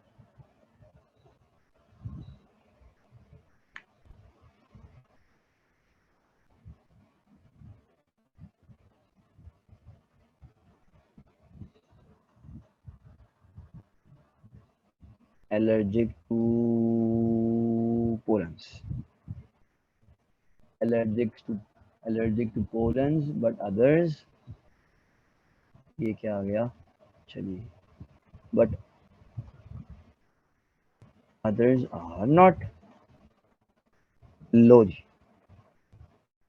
allergic to pollens, allergic to pollens but others, ये क्या आ गया, चलिए, but others are not। लो जी,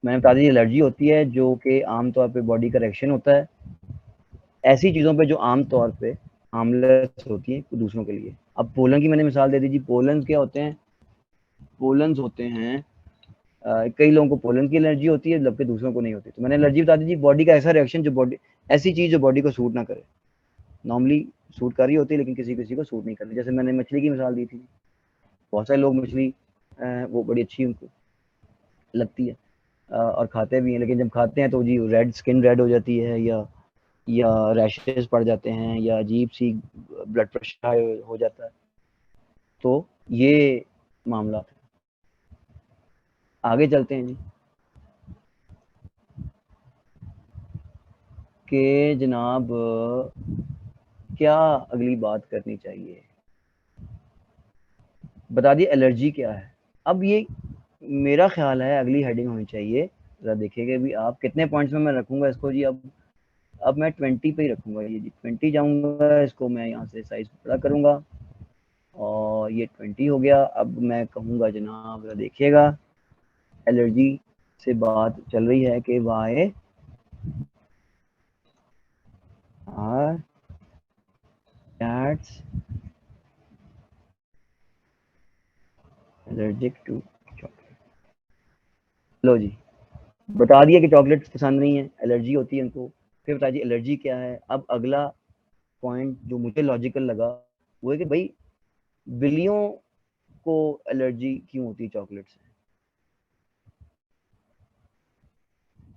मैंने बता दी एलर्जी होती है जो कि आमतौर पे बॉडी का रिएक्शन होता है ऐसी चीज़ों पे जो आमतौर पे हार्मलेस होती हैं दूसरों के लिए। अब पोलन की मैंने मिसाल दे दी जी। पोलन क्या होते हैं? पोलन्स होते हैं, कई लोगों को पोलन की एलर्जी होती है जबकि दूसरों को नहीं होती। तो मैंने एलर्जी बता दी जी, बॉडी का ऐसा रिएक्शन जो बॉडी, ऐसी चीज़ जो बॉडी को सूट ना करे। नॉर्मली सूट कर रही होती है लेकिन किसी किसी को सूट नहीं करती। जैसे मैंने मछली की मिसाल दी थी, बहुत सारे लोग मछली वो बड़ी अच्छी उनको लगती है और खाते भी हैं, लेकिन जब खाते हैं तो जी रेड स्किन रेड हो जाती है या रैशेस पड़ जाते हैं या अजीब सी ब्लड प्रेशर हो जाता है। तो ये मामला है। आगे चलते हैं जी कि जनाब क्या अगली बात करनी चाहिए, बता दिए एलर्जी क्या है। अब ये मेरा ख्याल है अगली हेडिंग होनी चाहिए, ज़रा देखिएगा भी आप कितने पॉइंट्स में मैं रखूंगा इसको जी। अब मैं 20 पे ही रखूंगा ये जी, 20 जाऊंगा। इसको मैं यहाँ से साइज बड़ा करूंगा और ये 20 हो गया। अब मैं कहूँगा जनाब ज़रा देखिएगा, एलर्जी से बात चल रही है कि why are cats allergic to chocolate. लो जी, बता दिया कि चॉकलेट पसंद नहीं है, एलर्जी होती है उनको। फिर बता दिए एलर्जी क्या है। अब अगला पॉइंट जो मुझे लॉजिकल लगा वो है कि भाई बिल्लियों को एलर्जी क्यों होती है चॉकलेट से।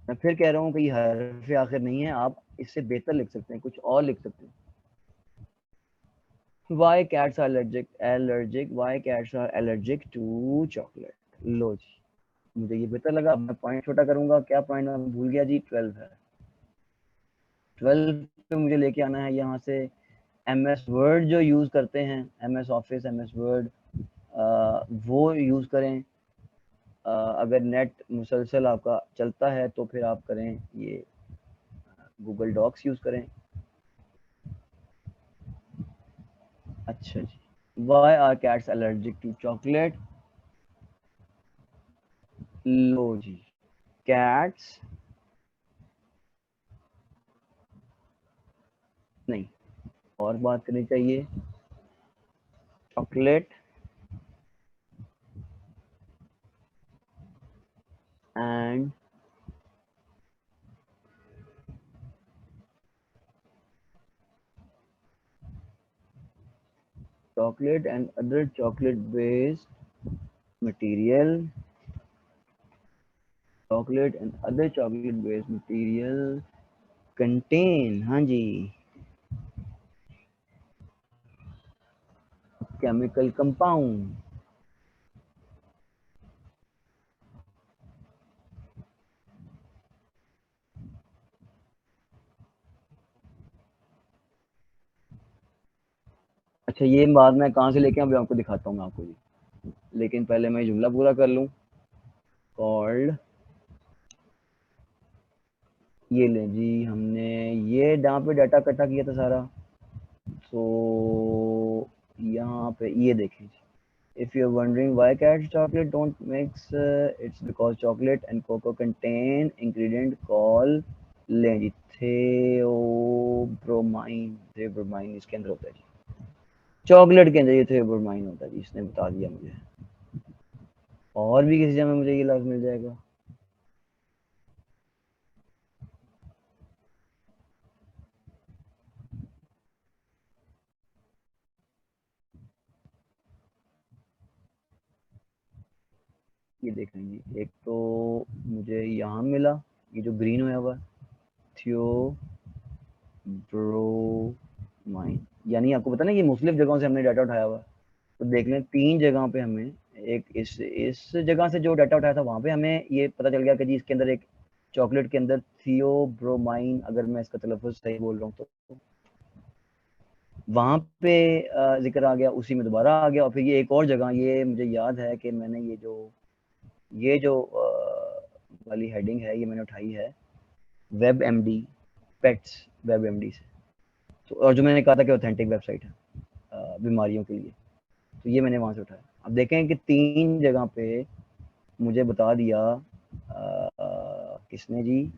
मैं फिर कह रहा हूँ कि ये हरफ आखिर नहीं है, आप इससे बेहतर लिख सकते हैं, कुछ और लिख सकते हैं। Why cats are allergic? Why cats are allergic to chocolate? लो जी, मुझे ये बेहतर लगा। अब मैं पॉइंट छोटा करूंगा। क्या पॉइंट मैं भूल गया जी? 12 है। 12 पे मुझे लेके आना है यहाँ से एमएस वर्ड जो यूज़ करते हैं, एमएस ऑफिस, एमएस वर्ड, वो यूज़ करें। अगर नेट मुसलसल आपका चलता है तो फिर आप करें ये गूगल डॉक्स यूज़ करें। अच्छा जी, why are cats allergic to chocolate. लो जी, कैट्स नहीं, और बात करनी चाहिए chocolate and other chocolate based material chocolate and other chocolate based material contain, हाँ जी, केमिकल कंपाउंड। अच्छा, ये बात मैं कहाँ से लेके अभी आपको दिखाता हूँ मैं आपको जी, लेकिन पहले मैं जुमला पूरा कर लूँ। कॉल्ड, ये लें जी, हमने ये यहाँ पे डाटा इकट्ठा किया था सारा, तो यहाँ पे ये देखें, if you're wondering why Cat's chocolate don't mix, it's because chocolate and cocoa contain ingredient called लें जी theobromine। theobromine इसके अंदर होता है जी, चॉकलेट के अंदर ये theobromine होता है जी, इसने बता दिया मुझे। और भी किसी जगह में मुझे ये लफ्ज मिल जाएगा? ये देखें जी, एक तो मुझे यहाँ मिला, ये जो ग्रीन होया हुआ थियोब्रोमाइन, यानी आपको पता ना ये मुख्तलिफ जगहों से हमने डाटा उठाया हुआ। तो देख लें 3 जगह पे हमें, एक इस जगह से जो डाटा उठाया था वहाँ पे हमें ये पता चल गया कि जी इसके अंदर एक चॉकलेट के अंदर थियोब्रोमाइन, अगर मैं इसका तलफ़ुज़ सही बोल रहा हूँ तो वहाँ पे जिक्र आ गया, उसी में दोबारा आ गया। और फिर ये एक और जगह, ये मुझे याद है कि मैंने ये जो वाली हेडिंग है ये मैंने उठाई है WebMD, पेट्स WebMD से। तो और जो मैंने कहा था कि ऑथेंटिक वेबसाइट है बीमारियों के लिए, तो ये मैंने वहाँ से उठाया। अब देखें कि 3 जगह पे मुझे बता दिया किसने जी,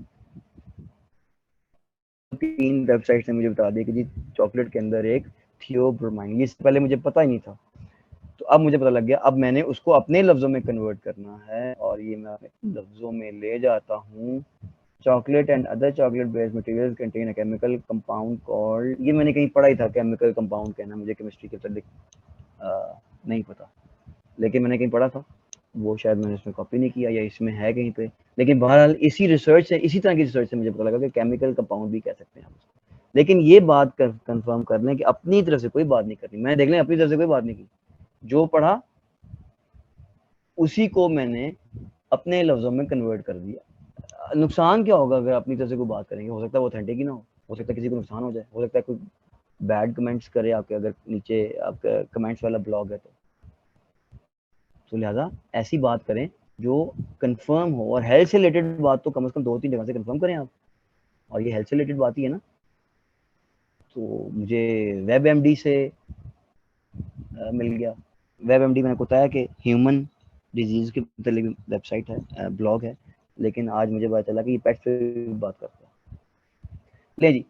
3 वेबसाइट ने मुझे बता दिया कि जी चॉकलेट के अंदर एक थियोब्रोमाइन, ये इससे पहले मुझे पता ही नहीं था। तो अब मुझे पता लग गया, अब मैंने उसको अपने लफ्ज़ों में कन्वर्ट करना है, और ये मैं अपने लफ्ज़ों में ले जाता हूँ। Chocolate and other chocolate based materials contain a chemical compound called, ये मैंने कहीं पढ़ा ही था, केमिकल कंपाउंड कहना मुझे केमिस्ट्री के मतलब नहीं पता, लेकिन मैंने कहीं पढ़ा था, वो शायद मैंने इसमें कॉपी नहीं किया या इसमें है कहीं पे। लेकिन बहरहाल इसी रिसर्च से, इसी तरह की रिसर्च से मुझे पता लगा कि केमिकल कंपाउंड भी कह सकते हैं हम उसको। लेकिन ये बात कंफर्म कर लें कि अपनी तरफ से कोई बात नहीं करनी, मैंने देख लें अपनी तरफ से कोई बात नहीं की, जो पढ़ा उसी को मैंने अपने लफ्ज़ों में कन्वर्ट कर दिया। नुकसान क्या होगा अगर अपनी तरफ से कोई बात करेंगे? हो सकता है वो ऑथेंटिक ही ना हो सकता है किसी को नुकसान हो जाए, हो सकता है कोई बैड कमेंट्स करे आपके, अगर नीचे आपका कमेंट्स वाला ब्लॉग है तो लिहाजा ऐसी बात करें जो कंफर्म हो, और हेल्थ से रिलेटेड बात तो कम से कम 2-3 जगह से कंफर्म करें आप, और ये हेल्थ से रिलेटेड बात ही है ना। तो मुझे WebMD से मिल गया। WebMD मैंने बताया कि ह्यूमन डिजीज़ के मतलब वेबसाइट है, ब्लॉग है, लेकिन आज मुझे पता चला कि ये पेट से बात करता है। ले जी,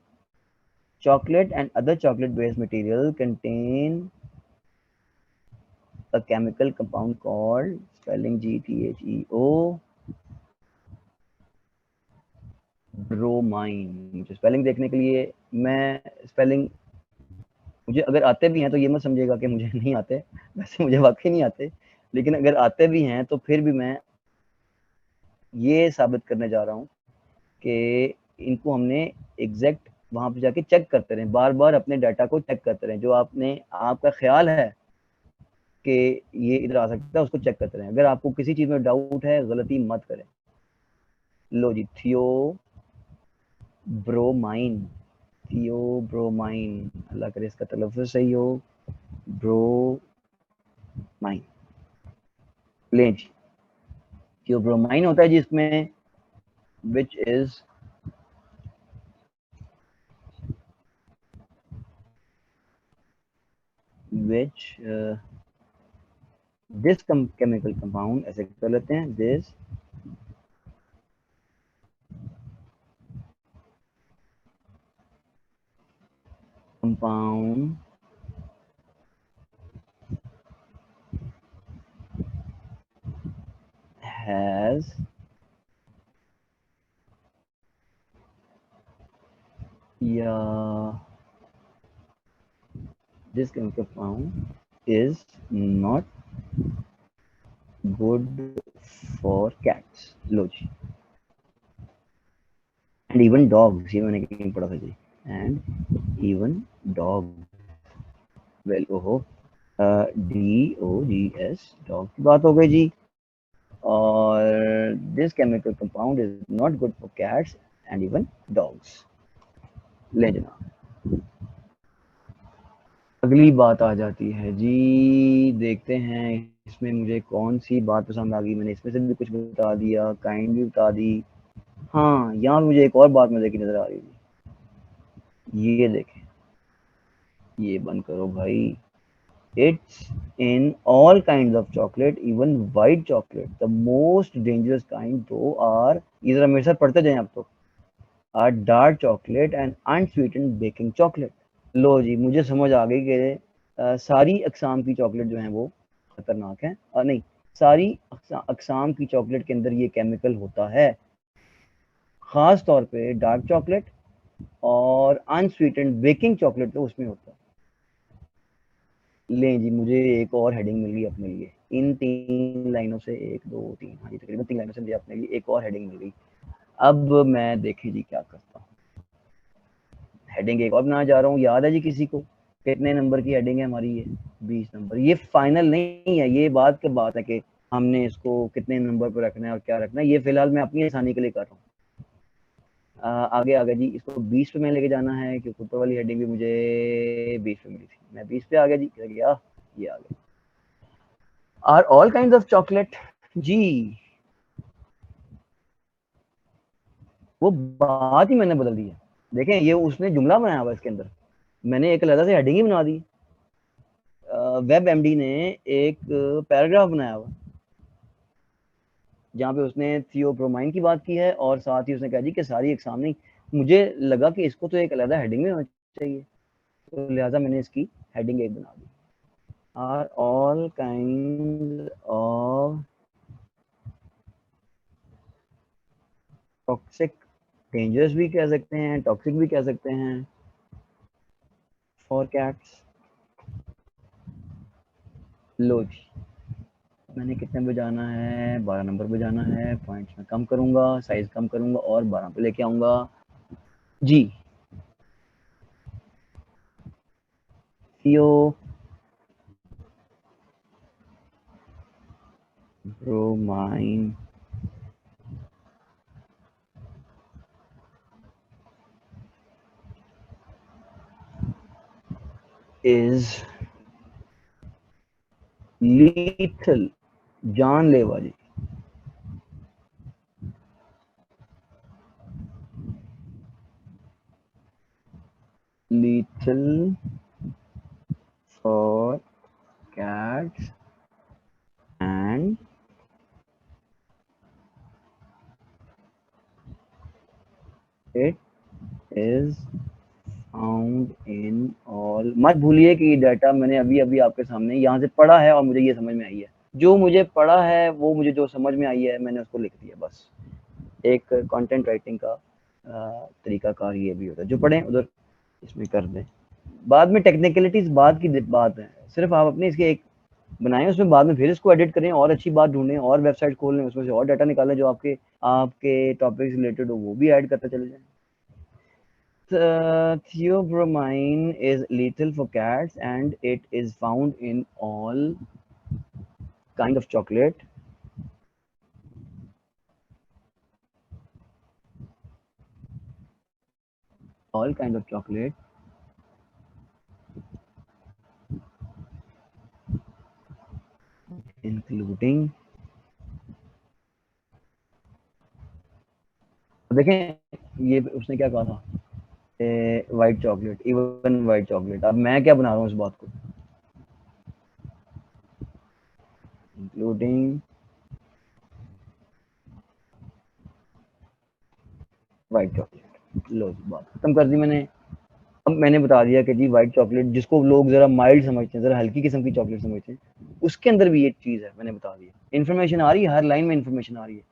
chocolate and other chocolate based material contain a chemical compound called, spelling GTHEO, bromine. मुझे स्पेलिंग देखने के लिए, मैं स्पेलिंग मुझे अगर आते भी हैं तो ये मत समझिएगा कि मुझे नहीं आते, वैसे मुझे वाकई नहीं आते, लेकिन अगर आते भी हैं तो फिर भी मैं ये साबित करने जा रहा हूँ कि इनको हमने एग्जैक्ट वहाँ पे जाके चेक करते रहें, बार बार अपने डाटा को चेक करते रहें। जो आपका ख्याल है कि ये इधर आ सकता है उसको चेक करते रहें। अगर आपको किसी चीज़ में डाउट है, गलती मत करें। लो जी, थियोब्रोमाइन, थियोब्रोमाइन, अल्लाह करे इसका तलफ़्फ़ुज़ सही हो, ब्रोमाइन। लें जी, थियोब्रोमाइन होता है जिसमें which is this chemical compound, ऐसे कर लेते हैं, this compound has this chemical compound is not good for cats। लो जी, एंड इवन डॉग्स, ये मैंने कहीं पढ़ा था जी, एंड इवन डॉग, वेल ओहो, DOGS, डॉग की बात हो गई जी। और this chemical compound is not good for cats and even dogs. ले जनाब, अगली बात आ जाती है जी, देखते हैं इसमें मुझे कौन सी बात पसंद आ गई। मैंने इसमें से भी कुछ बता दिया, काइंड भी बता दी। हाँ, यहाँ मुझे एक और बात मजे की नजर आ रही थी, ये देखें, ये बंद करो भाई। It's in all kinds of chocolate, even white chocolate. The most dangerous kind though are, ये जरा मेरे साथ पढ़ते जाएं आप तो, are dark chocolate and unsweetened baking chocolate. लो जी, मुझे समझ आ गई कि सारी अकसाम की चॉकलेट जो हैं वो खतरनाक हैं, और नहीं, सारी अकसाम की चॉकलेट के अंदर ये केमिकल होता है, खास तौर पे डार्क चॉकलेट और अनस्वीटेंड बेकिंग चॉकलेट तो उसमें होता है। लें जी, मुझे एक और हेडिंग मिल गई अपने लिए, इन 3 लाइनों से, 1 2 3, हाँ जी, तकरीबन 3 लाइनों से मुझे अपने लिए एक और हेडिंग मिल गई। अब मैं देखें जी क्या करता हूँ, हेडिंग एक और बनाना जा रहा हूँ। याद है जी किसी को कितने नंबर की हेडिंग है हमारी? ये 20 नंबर। ये फाइनल नहीं है, ये बात की बात है कि हमने इसको कितने नंबर पर रखना है और क्या रखना है। ये फिलहाल मैं अपनी आसानी के लिए कर रहा हूँ। आगे आगे जी, इसको 20 पे मैं लेके जाना है, क्योंकि ऊपर वाली हेडिंग भी मुझे 20 पे मिली थी। मैं 20 पे आ गया जी, गया, ये आ गया। Are all kind of chocolate जी, वो बात ही मैंने बदल दी है। देखें, ये उसने जुमला बनाया हुआ इसके अंदर, मैंने एक अलग से हेडिंग ही बना दी। वेब एमडी ने एक पैराग्राफ बनाया हुआ जहाँ पे उसने थियोब्रोमाइन की बात की है, और साथ ही उसने कहा जी कि सारी एग्जाम नहीं। मुझे लगा कि इसको तो एक अलग हेडिंग में होना चाहिए, तो लिहाजा मैंने इसकी हेडिंग एक बना दी, are all kind of toxic, dangerous भी कह सकते हैं, टॉक्सिक भी कह सकते हैं, फॉर कैट्स। लो जी, मैंने कितने पे जाना है? 12 नंबर पे जाना है। पॉइंट्स में कम करूंगा, साइज कम करूंगा और 12 पे लेके आऊंगा जी। थियोब्रोमाइन इज लीथल, जानलेवा जी। Lethal for cats and it is found in all. मत भूलिए कि डाटा मैंने अभी अभी आपके सामने यहाँ से पढ़ा है और मुझे ये समझ में आई है। जो मुझे पढ़ा है वो मुझे जो समझ में आई है मैंने उसको लिख दिया, बस। एक कंटेंट राइटिंग का तरीकाकार ये भी होता है, जो पढ़ें उधर इसमें कर दें। बाद में टेक्निकलिटीज बाद की बात है, सिर्फ आप अपने इसके एक बनाएं, उसमें बाद में फिर इसको एडिट करें और अच्छी बात ढूंढें और वेबसाइट खोल लें, उसमें से और डाटा निकालें जो आपके आपके टॉपिक से रिलेटेड हो, वो भी ऐड करते चले जाएं। Theobromine is lethal for cats and it is found in all kind of chocolate. All kind of chocolate, including, देखें ये उसने क्या कहा था, white chocolate, even white chocolate. अब मैं क्या बना रहा हूँ इस बात को, इंक्लूडिंग वाइट चॉकलेट। लो, बात खत्म कर दी मैंने। अब मैंने बता दिया कि जी वाइट चॉकलेट, जिसको लोग जरा माइल्ड समझते हैं, जरा हल्की किस्म की चॉकलेट समझते हैं, उसके अंदर भी ये चीज है, मैंने बता दिया। इन्फॉर्मेशन आ रही है, हर लाइन में इन्फॉर्मेशन आ रही है।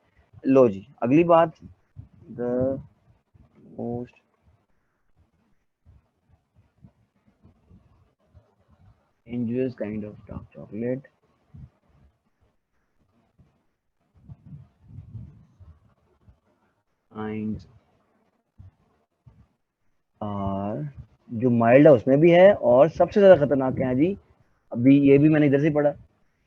लो जी, अगली बात, the most dangerous kind of dark chocolate kinds जो माइल्ड है उसमें भी है, और सबसे ज़्यादा खतरनाक है जी, अभी ये भी मैंने इधर से पढ़ा,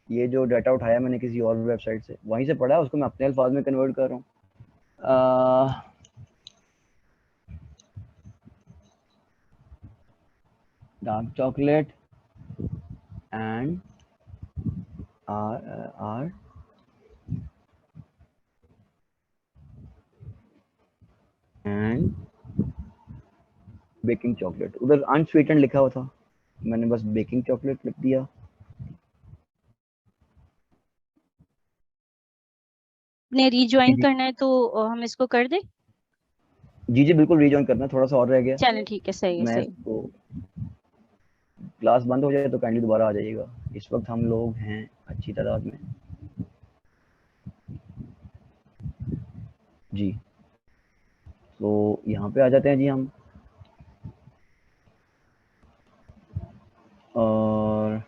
ये जो डाटा उठाया मैंने किसी और वेबसाइट से, वहीं से पढ़ा, उसको मैं अपने अल्फाज में कन्वर्ट कर रहा हूँ। Dark chocolate and are and baking chocolate, उधर अनस्वीटेंड लिखा हुआ था, मैंने बस बेकिंग चॉकलेट लिख दिया। ने रीज्वाइन जी करना है तो हम इसको कर दें? जी जी बिल्कुल रीजॉइन करना, थोड़ा सा और रह गया। चलें ठीक है, सही है, मैं सही। इसको, क्लास बंद हो जाए तो काइंडली दोबारा आ जाइएगा, इस वक्त हम लोग हैं अच्छी तादाद में। जी तो यहाँ पे आ जाते हैं जी हम, और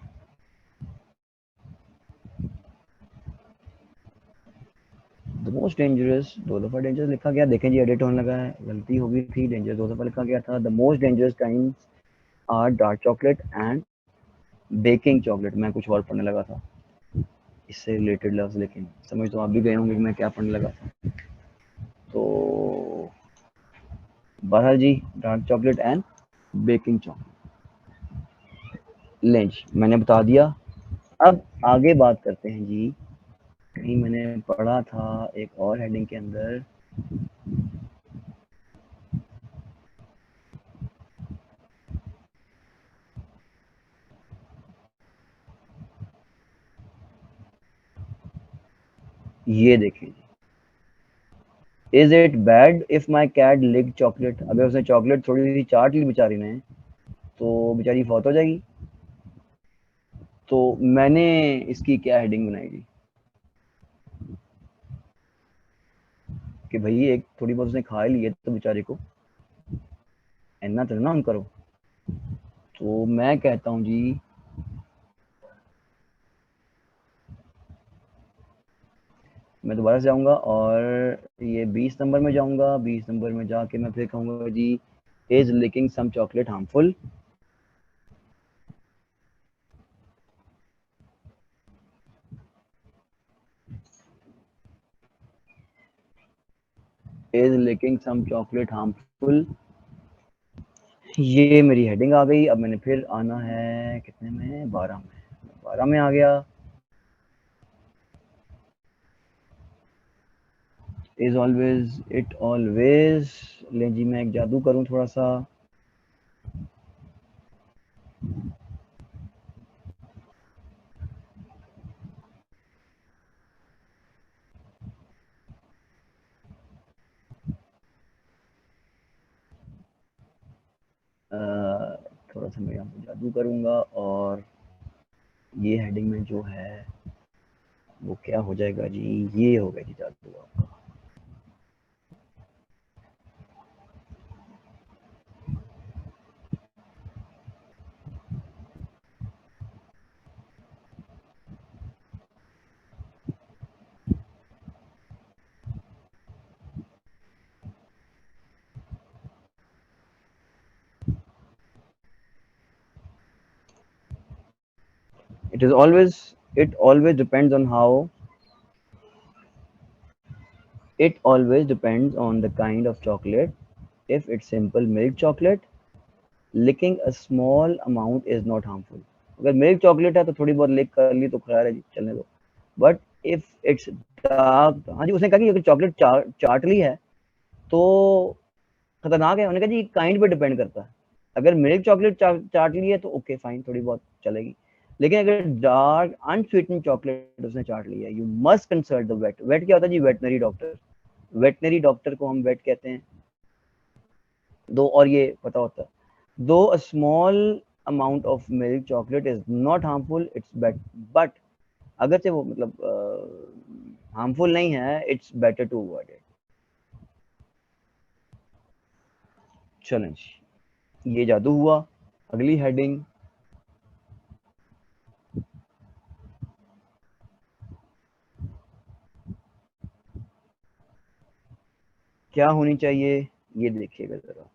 द मोस्ट डेंजरस, दो दफ़ा डेंजरस लिखा गया, देखें जी एडिट होने लगा है, गलती हो गई थी, डेंजरस दो दफ़ा लिखा गया था। The most dangerous kinds are dark chocolate and baking chocolate, मैं कुछ और पढ़ने लगा था इससे रिलेटेड लफ्ज़, लेकिन समझ तो आप भी गए होंगे कि मैं क्या पढ़ने लगा था। तो बहरहाल जी, dark chocolate and baking chocolate lunch मैंने बता दिया। अब आगे बात करते हैं जी, कहीं मैंने पढ़ा था एक और हेडिंग के अंदर, ये देखें जी, is it bad if my cat lick chocolate, अगर उसने चॉकलेट थोड़ी सी चाट ली बेचारी ने तो बेचारी फौत हो जाएगी। तो मैंने इसकी क्या हेडिंग बनाई जी कि भाई एक थोड़ी बहुत उसने खा ली है तो बेचारे को इन्ना तो ना हम करो। तो मैं कहता हूँ जी, मैं दोबारा से जाऊंगा और ये 20 नंबर में जाऊंगा, 20 नंबर में जाके मैं फिर कहूँगा जी, is licking some chocolate harmful, is licking some chocolate harmful, ये मेरी हेडिंग आ गई। अब मैंने फिर आना है कितने में, 12 में, 12 में आ गया। इज ऑलवेज, इट ऑलवेज, ले जी मैं एक जादू करूं थोड़ा सा, थोड़ा सा मैं यहाँ पे जादू करूंगा, और ये हेडिंग में जो है वो क्या हो जाएगा जी, ये हो गया जी जादू आपका। It is always, it always depends on how, it always depends on the kind of chocolate. If it's simple milk chocolate, licking a small amount is not harmful. अगर मिल्क चॉकलेट है तो थोड़ी बहुत लिक कर ली तो खैर है जी, चलने दो। बट इफ इट्स डार्क, हाँ जी उसने कहा कि अगर चॉकलेट चाट ली है तो खतरनाक है, उन्होंने कहा जी काइंड पे डिपेंड करता है, अगर मिल्क चॉकलेट चाट ली है तो ओके फाइन, थोड़ी बहुत चलेगी, लेकिन अगर डार्क अनस्वीटन चॉकलेट उसने चाट ली है, you must consult the vet. Vet क्या होता है जी, वेटनरी डॉक्टर, वेटनरी डॉक्टर को हम वेट कहते हैं। दो और ये पता होता है, though a small amount of milk chocolate is not harmful, it's bet, but अगर से वो मतलब हार्मफुल नहीं है, it's better to avoid it. चलें, ये जादू हुआ। अगली हेडिंग, क्या होनी चाहिए, ये देखिएगा जरा,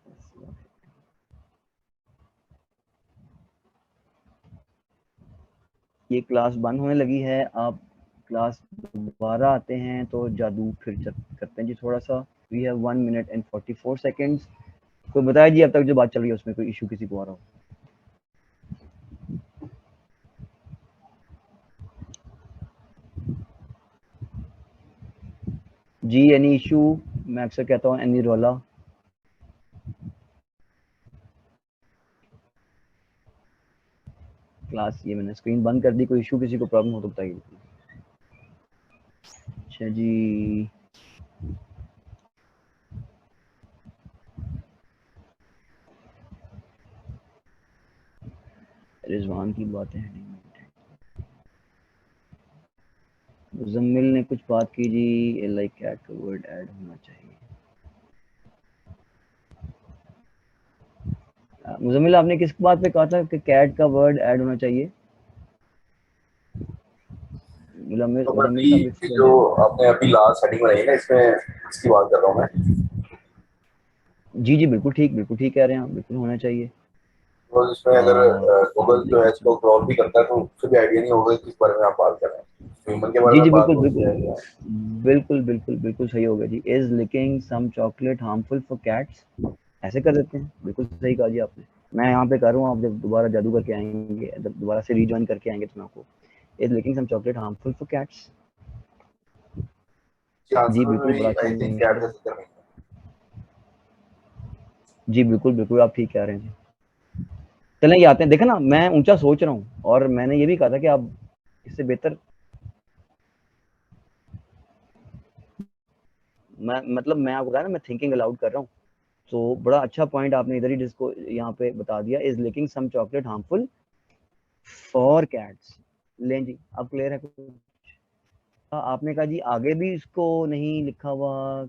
ये क्लास बंद होने लगी है, आप क्लास दोबारा आते हैं तो जादू फिर करते हैं जी थोड़ा सा। We have 1 minute and 44 seconds. कोई बताया जी अब तक जो बात चल रही है उसमें कोई इशू किसी को आ रहा हो? जी एनी इशू? मैं अक्सर कहता हूँ एनी रोला। क्लास ये मैंने स्क्रीन बंद कर दी, कोई इशू किसी को प्रॉब्लम हो तो बताइए। अच्छा जी, रिजवान की बातें हैं। मुजम्मिल ने कुछ बात की जी, लाइक कैट का वर्ड ऐड होना चाहिए। मुजम्मिल आपने किस बात पे कहा था कि कैट का वर्ड ऐड होना चाहिए? मुजम्मिल तो मुजम्मिल साहब अभी जो आपने अभी लास्ट सेटिंग बनाई है ना, इसमें इसकी बात कर रहा हूँ मैं। जी जी बिल्कुल ठीक कह रहे हैं आप, बिल्कुल होना चाहिए। तो इसमें अगर गूगल जो है इसको क्रॉल भी करता है तो उससे भी आइडिया नहीं होगा किस बारे में आप बात कर रहे हैं। ह्यूमन के बारे जी में जी बात बिल्कुल हो रही है या बिल्कुल सही होगा जी। Is licking some chocolate harmful for cats? ऐसे कर देते हैं, बिल्कुल सही कहा जी आपने। मैं यहाँ पे कर रहा हूँ, आप जब दोबारा जादू करके आएंगे, जब दोबारा से रीजॉइन करके आएंगे तो मैं आपको is licking some chocolate harmful for cats? जी बिल्कुल, बड़ा अच्छा आई थिंक आंसर कैट है। का जिक्र नहीं है। जी बिल्कुल आप ठीक कह रहे हैं जी। चलें ये आते हैं, देखा ना मैं ऊंचा सोच रहा हूँ, और मैंने ये भी कहा था कि आप इससे बेहतर, मैं आपको कहा ना मैं थिंकिंग अलाउड कर रहा हूँ। तो बड़ा अच्छा पॉइंट आपने इधर ही जिसको यहाँ पे बता दिया, is licking some chocolate harmful for cats. लें जी, अब क्लियर है कुछ? आपने कहा जी आगे भी इसको नहीं लिखा हुआ,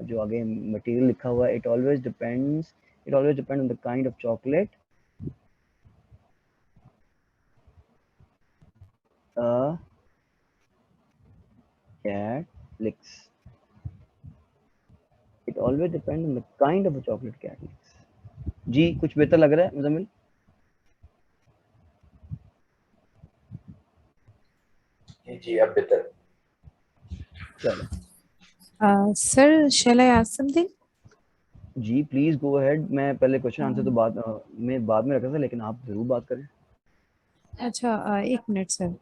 जो आगे मटेरियल लिखा हुआ है, it always depend on the kind of chocolate cat licks. It always depends on the kind of a chocolate cat licks. जी कुछ बेहतर लग रहा है मुजम्मिल? जी अब बेहतर। चलो Sir, shall I ask something? जी प्लीज गो अहेड। मैं पहले क्वेश्चन आंसर तो बाद में रखा था, लेकिन आप जरूर बात करें। अच्छा, 1 मिनट सर।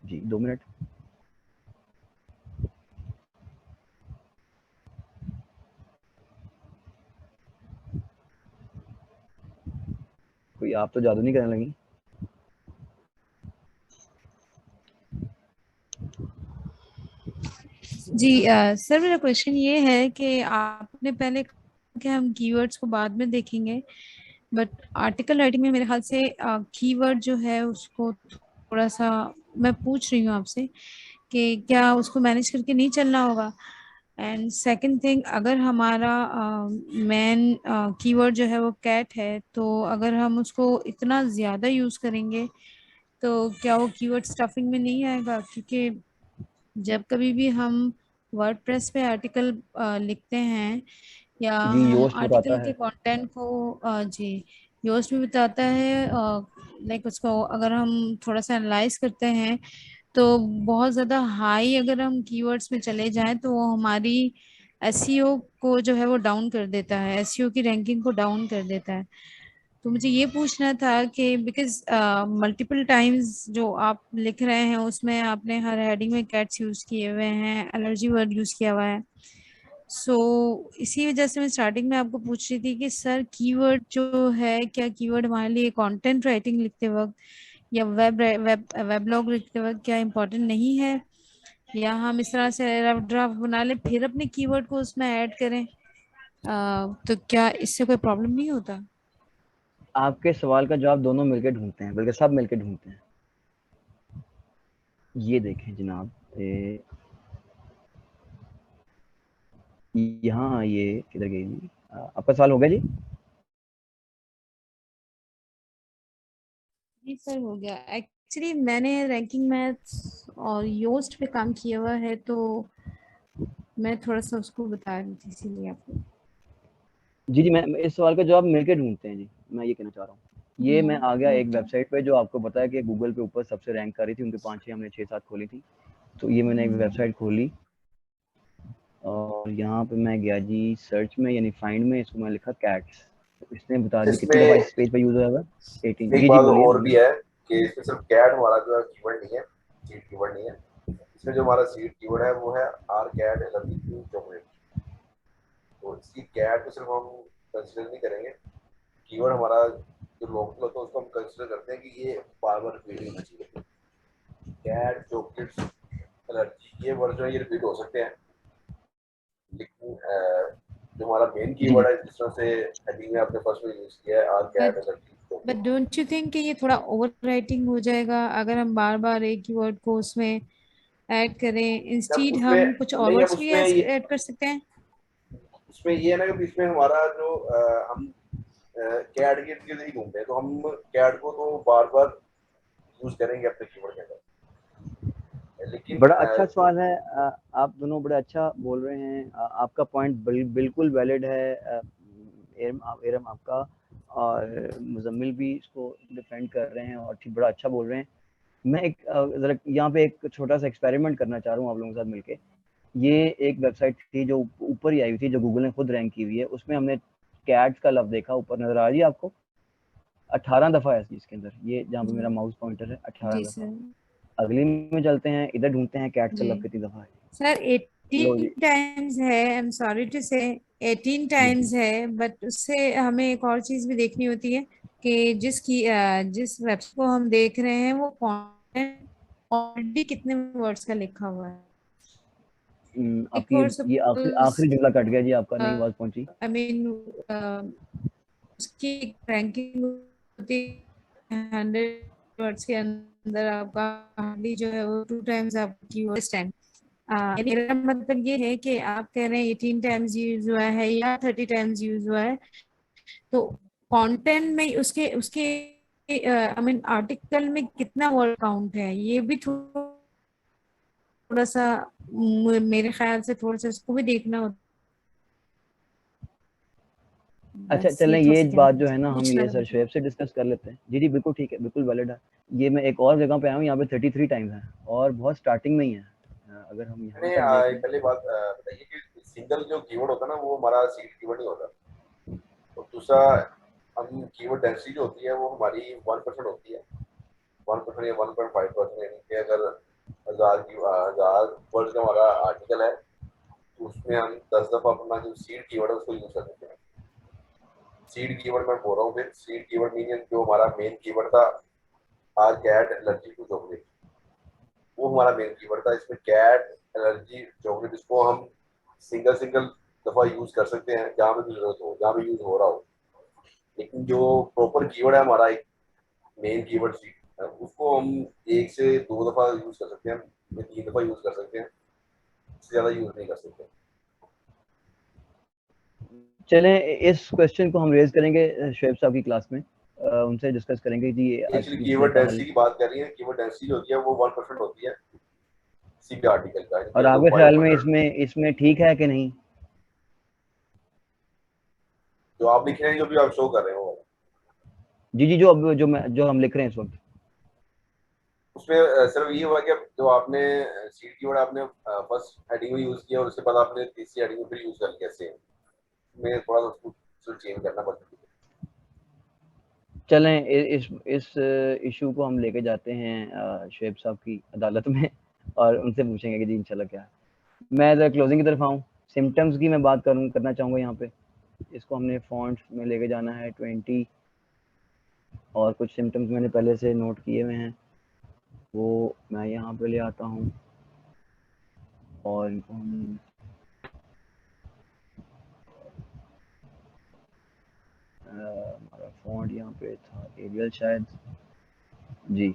जी 2 मिनट। कोई आप तो जादू नहीं करने लगी? जी सर, मेरा क्वेश्चन ये है कि आपने पहले कहा कि हम कीवर्ड्स को बाद में देखेंगे, बट आर्टिकल राइटिंग में मेरे ख्याल से कीवर्ड जो है उसको थोड़ा सा मैं पूछ रही हूँ आपसे कि क्या उसको मैनेज करके नहीं चलना होगा। एंड सेकंड थिंग, अगर हमारा मेन कीवर्ड जो है वो कैट है, तो अगर हम उसको इतना ज़्यादा यूज़ करेंगे तो क्या वो कीवर्ड स्टफिंग में नहीं आएगा? क्योंकि जब कभी भी हम वर्डप्रेस पे आर्टिकल लिखते हैं या जी हम योस्ट आर्टिकल बताता के है। कंटेंट को जी योस्ट भी बताता है, लाइक उसको अगर हम थोड़ा सा एनालाइज करते हैं तो बहुत ज़्यादा हाई अगर हम कीवर्ड्स में चले जाएं तो वो हमारी एसईओ को जो है वो डाउन कर देता है, एसईओ की रैंकिंग को डाउन कर देता है। तो मुझे ये पूछना था कि बिकॉज मल्टीपल टाइम्स जो आप लिख रहे हैं उसमें आपने हर हेडिंग में कैट्स यूज़ किए हुए हैं, एलर्जी वर्ड यूज़ किया हुआ है। सो इसी वजह से मैं स्टार्टिंग में आपको पूछ रही थी कि सर कीवर्ड जो है, क्या कीवर्ड हमारे लिए कंटेंट राइटिंग लिखते वक्त या वेबलॉग लिखते वक्त क्या इम्पोर्टेंट नहीं है, या हम इस तरह से रफ ड्राफ्ट बना लें फिर अपने कीवर्ड को उसमें ऐड करें, तो क्या इससे कोई प्रॉब्लम नहीं होता? आपके सवाल का जवाब दोनों मिलकर ढूंढते हैं, बल्कि सब मिलकर ढूंढते हैं। ये देखें जनाब, यहाँ ये किधर गई जी? आपका सवाल हो गया जी? जी सर, हो गया। एक्चुअली मैंने रैंकिंग मैथ्स और योस्ट पे काम किया हुआ है, तो मैं थोड़ा सा उसको बता रही थी इसीलिए आपको। जी मैं इस सवाल का जवाब मिलकर ढूंढते हैं जी, मैं ये कहना चाह रहा हूँ। ये मैं आ गया एक वेबसाइट पे जो आपको पता है कि गूगल पे ऊपर सबसे रैंक कर रही थी, उनके 5-6 हमने 6-7 खोली थी। तो ये मैंने एक वेबसाइट खोली और यहाँ पे मैं गया जी सर्च में यानी फाइंड में, इसको मैं लिखा कैट्स। तो इसने बता दिया कितनी दफा इस पेज पे यूज होगा। 18। एक जी बात बोलिए और भी बोलिए। है कि इसमें सिर्फ कैट हमारा जो है कीवर्ड नहीं है, सीड कीवर्ड नहीं है। इसमें जो हमारा सीड कीवर्ड है वो है आर कैट एलर्जी चॉकलेट। तो इसकी कैट को सिर्फ हम कंसिडर नहीं करेंगे, कीवर्ड हमारा जो लोकल होता है उसको हम कंसिडर करते हैं कि ये बार बार रिपीट होना चाहिए। कैट चॉकलेट एलर्जी ये वर्ड जो है ये रिपीट हो सकते हैं, लेकिन जो हमारा मेन कीवर्ड है जिस तरह से हेडिंग में आपने फर्स्ट में यूज किया है are cat allergy. But don't you think कि ये थोड़ा ओवर राइटिंग हो जाएगा अगर हम बार बार एक ही वर्ड को उसमें ऐड करें, इंस्टीड हम कुछ और वर्ड्स भी ऐड कर सकते हैं? उसमें ये है ना कि इसमें हमारा जो हम कैट के इर्द ही घूमते हैं, तो हम कैट को तो बार बार यूज करेंगे अपने कीवर्ड के अंदर। लेकिन बड़ा अच्छा सवाल है, आप दोनों बड़ा अच्छा बोल रहे हैं। आपका पॉइंट बिल्कुल वैलिड है एरम आपका, और मुजम्मिल भी इसको डिफेंड कर रहे हैं और बड़ा अच्छा बोल रहे हैं। मैं एक जरा यहाँ पे एक छोटा सा एक्सपेरिमेंट करना चाह रहा हूँ आप लोगों के साथ मिलके। ये एक वेबसाइट थी जो ऊपर ही आई हुई थी, जो गूगल ने खुद रैंक की हुई है। उसमें हमने कैट्स का लफ्ज देखा, ऊपर नजर आ रही है आपको? 18 दफा है इसके अंदर, ये जहाँ पे मेरा माउस पॉइंटर है 18 दफा। अगली में चलते हैं, इधर ढूंढते हैं कैट का लफ्ज कितनी दफा है। सर 18 टाइम्स है, आई एम सॉरी टू से 18 टाइम्स है, बट उससे हमें एक और चीज भी देखनी होती है कि जिस वेबसाइट को हम देख रहे हैं वो कंटेंट ऑलरेडी कितने वर्ड्स का लिखा हुआ है। आपकी ये आखिरी जुमला कट गया जी, आपका नहीं आवाज पहुंची। आई मीन उसकी रैंकिंग होती है 100 वर्ड्स के अंदर, आपका हार्डली जो है वो 2 टाइम्स आपकी कीवर्ड्स टाइम। मेरा मतलब ये है कि आप कह रहे हैं 18 टाइम्स यूज हुआ है या 30 टाइम्स यूज हुआ है, तो कंटेंट में उसके उसके आई मीन आर्टिकल में कितना वर्ड काउंट है, ये भी थोड़ा सा मेरे ख्याल से थोड़ा सा इसको भी देखना होता। अच्छा चलें, ये बात जो है ना हम ये सर शुएब से डिस्कस कर लेते हैं। जी बिल्कुल ठीक है, बिल्कुल वैलिड है। ये मैं एक और जगह पे आया हूँ, यहाँ पे 33 टाइम्स है और बहुत स्टार्टिंग में ही है। अगर हम यहाँ तक देखें, पहले बात बताइए कि सिंगल जो कीवर्ड होता है ना वो हमारा सीड कीवर्ड नहीं होता। तो दूसरा हम कीवर्ड डेंसिटी जो होती है वो हमारी 1% होती है, 1% या 1.5%। यानी कि अगर 1000 वर्ड का हमारा आर्टिकल है तो उसमें हम 10 दफा अपना जो सीड कीवर्ड है उसको यूज कर सकते हैं। सीड कीवर्ड मैं बोल रहा हूँ, फिर सीड कीवर्ड मीनिंग जो हमारा मेन कीवर्ड था are cat allergy to chocolate, वो हमारा मेन कीवर्ड था। इसमें कैट एलर्जी चॉकलेट इसको हम सिंगल दफा यूज कर सकते हैं जहाँ पे भी जरूरत हो, जहाँ पे यूज हो रहा हो। लेकिन जो प्रॉपर कीवर्ड है हमारा एक मेन कीवर्ड सीड, उसको हम 1 से 2 दफा यूज कर सकते हैं, 3 दफा यूज कर सकते हैं, इससे ज्यादा यूज नहीं कर सकते। चलें इस क्वेश्चन को हम रेज करेंगे शुएब साहब की क्लास में, उनसे डिस्कस करेंगे जी। एक्चुअली कीवर्ड डेंसिटी की बात कर रही है, कीवर्ड डेंसिटी जो होती है वो 1% होती है किसी भी आर्टिकल का। और आपके ख्याल में इसमें ठीक है कि नहीं? जो आप लिख रहे हैं, जो भी आप शो कर रहे हो जी जो हम लिख रहे हैं इस वक्त, उसमें सिर्फ ये हुआ कि जो आपने सीड कीवर्ड आपने फर्स्ट हेडिंग में यूज किया और उसके बाद आपने तीसरी हेडिंग में फिर यूज कर लिया, सेम में थोड़ा सा उसको चेंज करना पड़ता है। चलें इस इशू को हम लेके जाते हैं शुएब साहब की अदालत में और उनसे पूछेंगे कि जी इंशाल्लाह क्या है। मैं ज़रा क्लोजिंग की तरफ आऊँ, सिम्टम्स की मैं बात करना चाहूँगा यहाँ पे। इसको हमने फॉन्ट्स में लेके जाना है 20, और कुछ सिम्टम्स मैंने पहले से नोट किए हुए हैं, वो मैं यहाँ पे ले आता हूँ और इनको हम हमारा फॉन्ट यहाँ पे था एरियल शायद जी।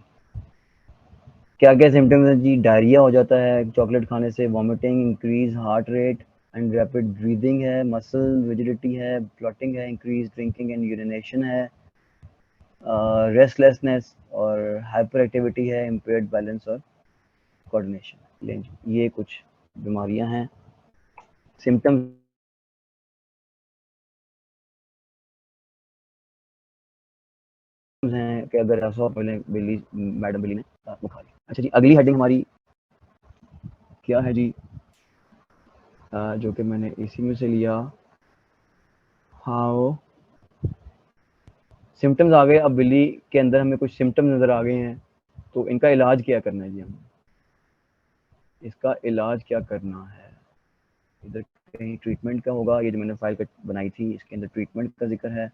क्या क्या सिम्टम्स हैं जी? डायरिया हो जाता है चॉकलेट खाने से, vomiting, increase heart rate and rapid breathing है, मसल रिजिडिटी है, ब्लॉटिंग है, इंक्रीज ड्रिंकिंग एंड यूरिनेशन है, रेस्टलेसनेस और हाइपर एक्टिविटी है, इम्पेयर्ड बैलेंस और कोऑर्डिनेशन। ये कुछ बीमारियां हैं। सिम्टम्स हैं कि अगर ऐसा पहले बिल्ली मैडम बिल्ली ने वो खा लिया। अच्छा जी, अगली हेडिंग हमारी क्या है जी, जो कि मैंने इसी में से लिया, हाउ सिम्टम्स आ गए। अब बिल्ली के अंदर हमें कुछ सिम्टम्स नज़र आ गए हैं, तो इनका इलाज क्या करना है जी, हमें इसका इलाज क्या करना है। इधर कहीं ट्रीटमेंट का होगा, ये जो मैंने फाइल बनाई थी इसके अंदर ट्रीटमेंट का जिक्र है।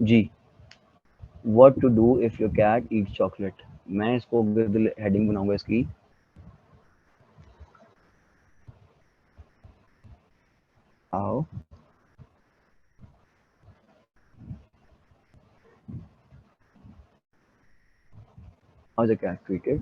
जी, what to do if your cat eats chocolate. मैं इसको हेडिंग बनाऊंगा इसकी, आओ हाउ द कैट ट्रीटेड।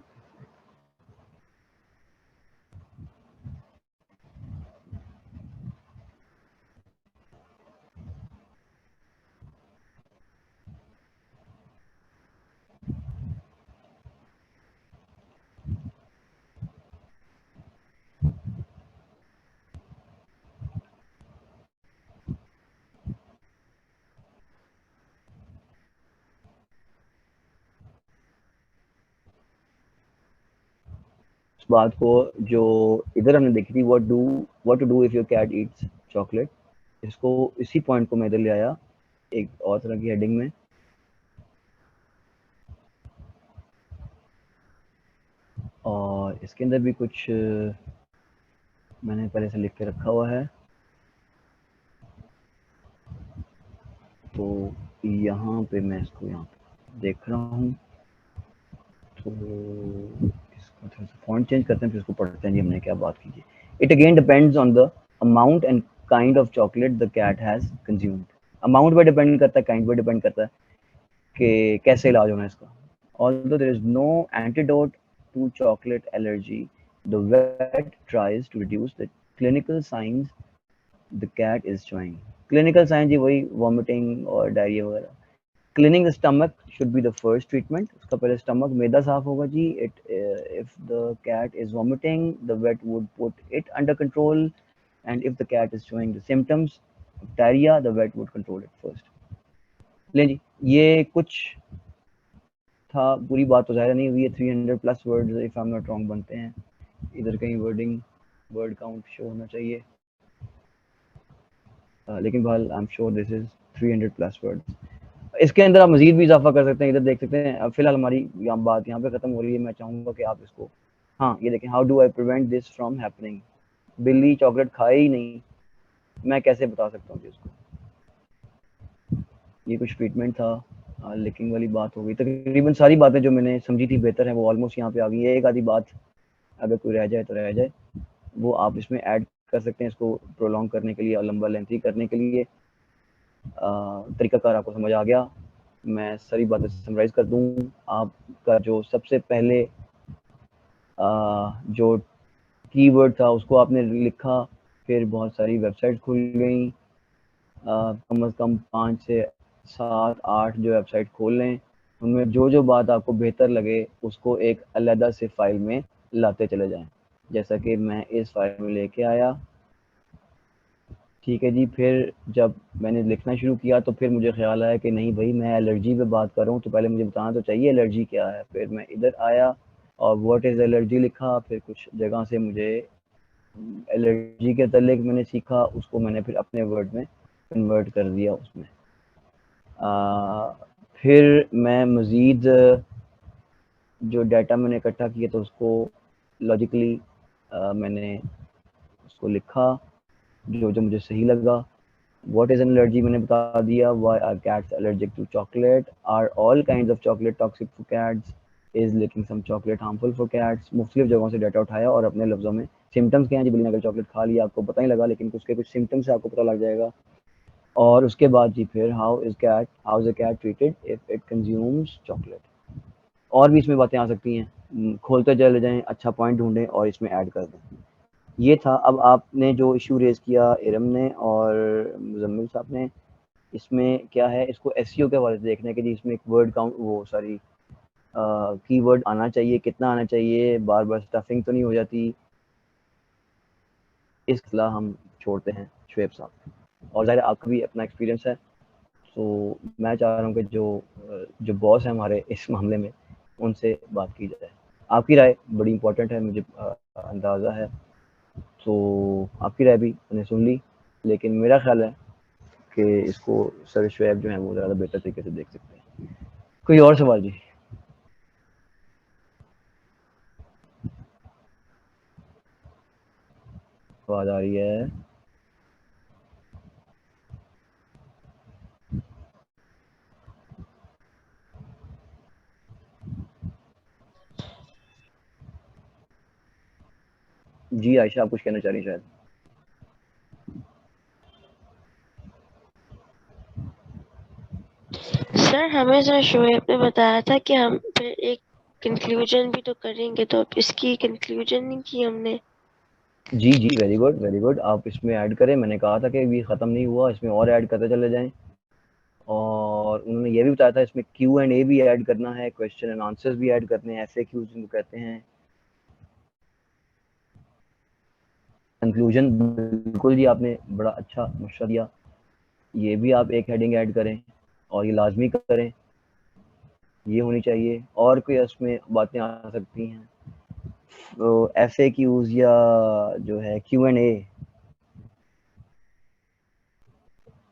बात को जो इधर हमने देखी थी, what to do if your cat eats chocolate, इसको इसी पॉइंट को मैं इधर ले आया एक और तरह की हेडिंग में। और इसके अंदर भी कुछ मैंने पहले से लिख के रखा हुआ है, तो यहाँ पे मैं इसको यहाँ पे देख रहा हूँ, तो इसको थोड़ा सा फॉन्ट चेंज करते हैं, फिर इसको पढ़ते हैं जी हमने क्या बात की। It again depends on the amount and kind of chocolate the cat has consumed. Amount पे डिपेंड करता है, काइंड पे डिपेंड करता है कि कैसे इलाज होना है इसका। Although there is no antidote to chocolate allergy, the vet tries to reduce the clinical signs the cat is showing. Clinical signs जी वही vomiting और diarrhea वगैरह। Cleaning the stomach should be the first treatment. उसका पहले stomach मैदा साफ होगा जी। If the cat is vomiting, the vet would put it under control, and if the cat is showing the symptoms of diarrhea, the vet would control it first. ले जी, ये कुछ था, पूरी बात तो ज़ाहिर नहीं हुई है। 300+ words if I am not wrong बनते हैं। इधर कहीं वर्ड काउंट शो होना चाहिए, लेकिन बहरहाल I am sure this is 300+ words. इसके अंदर आप मजीद भी इजाफा कर सकते हैं, इधर देख सकते हैं। अब फिलहाल हमारी बात यहाँ पे खत्म हो रही है। मैं चाहूँगा कि आप इसको, हाँ ये देखें, how do I prevent this from happening. बिल्ली चॉकलेट खाए ही नहीं, मैं कैसे बता सकता हूँ इसको। ये कुछ ट्रीटमेंट था, लिखिंग वाली बात हो गई। तकरीबन सारी बातें जो मैंने समझी थी बेहतर है वो ऑलमोस्ट यहाँ पे आ गई है। एक आधी बात अगर कोई रह जाए तो रह जाए, वो आप इसमें ऐड कर सकते हैं इसको प्रोलॉन्ग करने के लिए और लंबा लेंथी करने के लिए। तरीकाकार आपको समझ आ गया। मैं सारी बातें समराइज कर दूं। आपका जो सबसे पहले जो कीवर्ड था उसको आपने लिखा, फिर बहुत सारी वेबसाइट खुल गई, कम अज़ कम 5 से 7 8 जो वेबसाइट खोल लें। उनमें जो जो बात आपको बेहतर लगे उसको एक अलग से फाइल में लाते चले जाएं, जैसा कि मैं इस फाइल में लेके आया। ठीक है जी। फिर जब मैंने लिखना शुरू किया तो फिर मुझे ख्याल आया कि नहीं भाई, मैं एलर्जी पे बात कर रहा हूँ तो पहले मुझे बताना तो चाहिए एलर्जी क्या है। फिर मैं इधर आया और व्हाट इज़ एलर्जी लिखा। फिर कुछ जगह से मुझे एलर्जी के तल्लीक मैंने सीखा, उसको मैंने फिर अपने वर्ड में कन्वर्ट कर दिया उसमें। फिर मैं मज़ीद जो डाटा मैंने इकट्ठा किया तो उसको लॉजिकली मैंने उसको लिखा जो जो मुझे सही लगा। व्हाट इज़ एन एलर्जी मैंने बता दिया। Why are cats allergic to chocolate. Are all kinds of chocolate toxic for cats. Is licking some chocolate harmful for cats. मुख्तलिफ जगहों से डाटा उठाया और अपने लफ्ज़ों में सिम्टम्स क्या हैं जी। बिल्ली ने अगर चॉकलेट खा लिया आपको पता नहीं लगा, लेकिन उसके कुछ सिम्टम्स से आपको पता लग जाएगा। और उसके बाद जी फिर how is a cat treated if it consumes chocolate. और भी इसमें बातें आ सकती हैं, खोलते चले जाएं, अच्छा पॉइंट ढूंढें और इसमें ऐड कर दें। ये था। अब आपने जो इशू रेज़ किया इरम ने और मुजम्मिल साहब ने, इसमें क्या है, इसको एसईओ के हवाले से देखना है कि जी इसमें एक वर्ड काउंट, वो सॉरी कीवर्ड आना चाहिए, कितना आना चाहिए, बार बार स्टफिंग तो नहीं हो जाती। इस सलाह हम छोड़ते हैं शुएब साहब, और ज़ाहिर आपका भी अपना एक्सपीरियंस है, तो मैं चाह रहा हूँ कि जो बॉस है हमारे इस मामले में, उनसे बात की जाए। आपकी राय बड़ी इंपॉर्टेंट है, मुझे अंदाज़ा है, तो आपकी राय भी मैंने सुन ली, लेकिन मेरा ख्याल है कि इसको सर शुएब जो है वो ज़्यादा बेहतर तरीके से देख सकते हैं। कोई और सवाल जी? आवाज़ आ रही है? जी आयशा, आप कुछ कहना चाह रही शायद? सर हमें सर शोएब ने बताया था कि हम फिर एक कंक्लूजन भी तो करेंगे, तो अब इसकी कंक्लूजन नहीं की हमने। जी जी, वेरी गुड वेरी गुड, आप इसमें ऐड करें। मैंने कहा था कि ये ख़त्म नहीं हुआ, इसमें और ऐड करते चले जाएं, और उन्होंने ये भी बताया था इसमें Q&A भी ऐड करना है, क्वेश्चन एंड आंसर्स भी ऐड करने हैं, FAQs जिनको कहते हैं। कंक्लूजन बिल्कुल जी, आपने बड़ा अच्छा मशवरा दिया, ये भी आप एक हेडिंग ऐड करें और ये लाजमी करें, ये होनी चाहिए। और कोई इसमें बातें आ सकती हैं तो FAQs या जो है Q&A,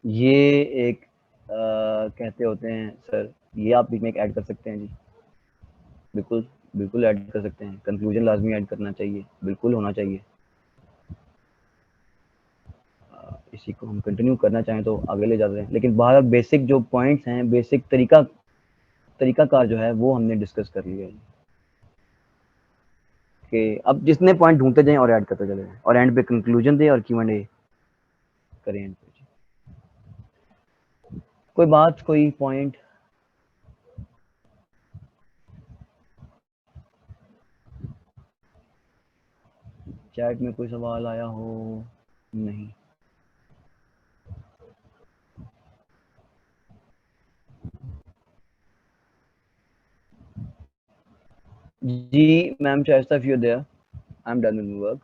ये एक कहते होते हैं सर, ये आप बीच में ऐड कर सकते हैं जी, बिल्कुल बिल्कुल ऐड कर सकते हैं। कंक्लूजन लाजमी ऐड करना चाहिए, बिल्कुल होना चाहिए। इसी को हम कंटिन्यू करना चाहें तो आगे ले जाते हैं, लेकिन बाहर बेसिक जो पॉइंट्स हैं, बेसिक तरीकाकार जो है वो हमने डिस्कस कर लिया है कि अब जितने पॉइंट ढूंढते जाएं और ऐड करते चले जाएं, और एंड पे कंक्लूजन दें और Q&A करें एंड पे। कोई बात, कोई पॉइंट? चैट में कोई सवाल आया हो? नहीं। जी ma'am Shaista, if you're there, I'm done with my work.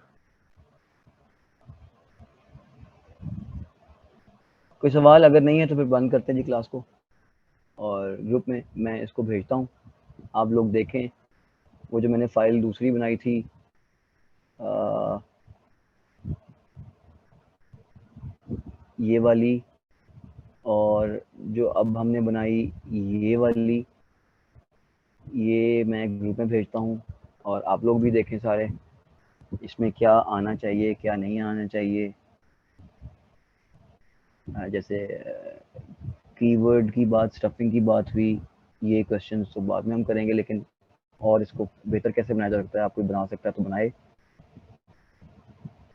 कोई सवाल अगर नहीं है तो फिर बंद करते हैं जी क्लास को, और ग्रुप में मैं इसको भेजता हूँ, आप लोग देखें। वो जो मैंने फाइल दूसरी बनाई थी, ये वाली, और जो अब हमने बनाई ये वाली, ये मैं ग्रुप में भेजता हूँ, और आप लोग भी देखें सारे, इसमें क्या आना चाहिए क्या नहीं आना चाहिए। जैसे कीवर्ड की बात, स्टफिंग की बात हुई, ये क्वेश्चन तो बाद में हम करेंगे, लेकिन और इसको बेहतर कैसे बनाया जा सकता है, आप कोई बना सकता है तो बनाए,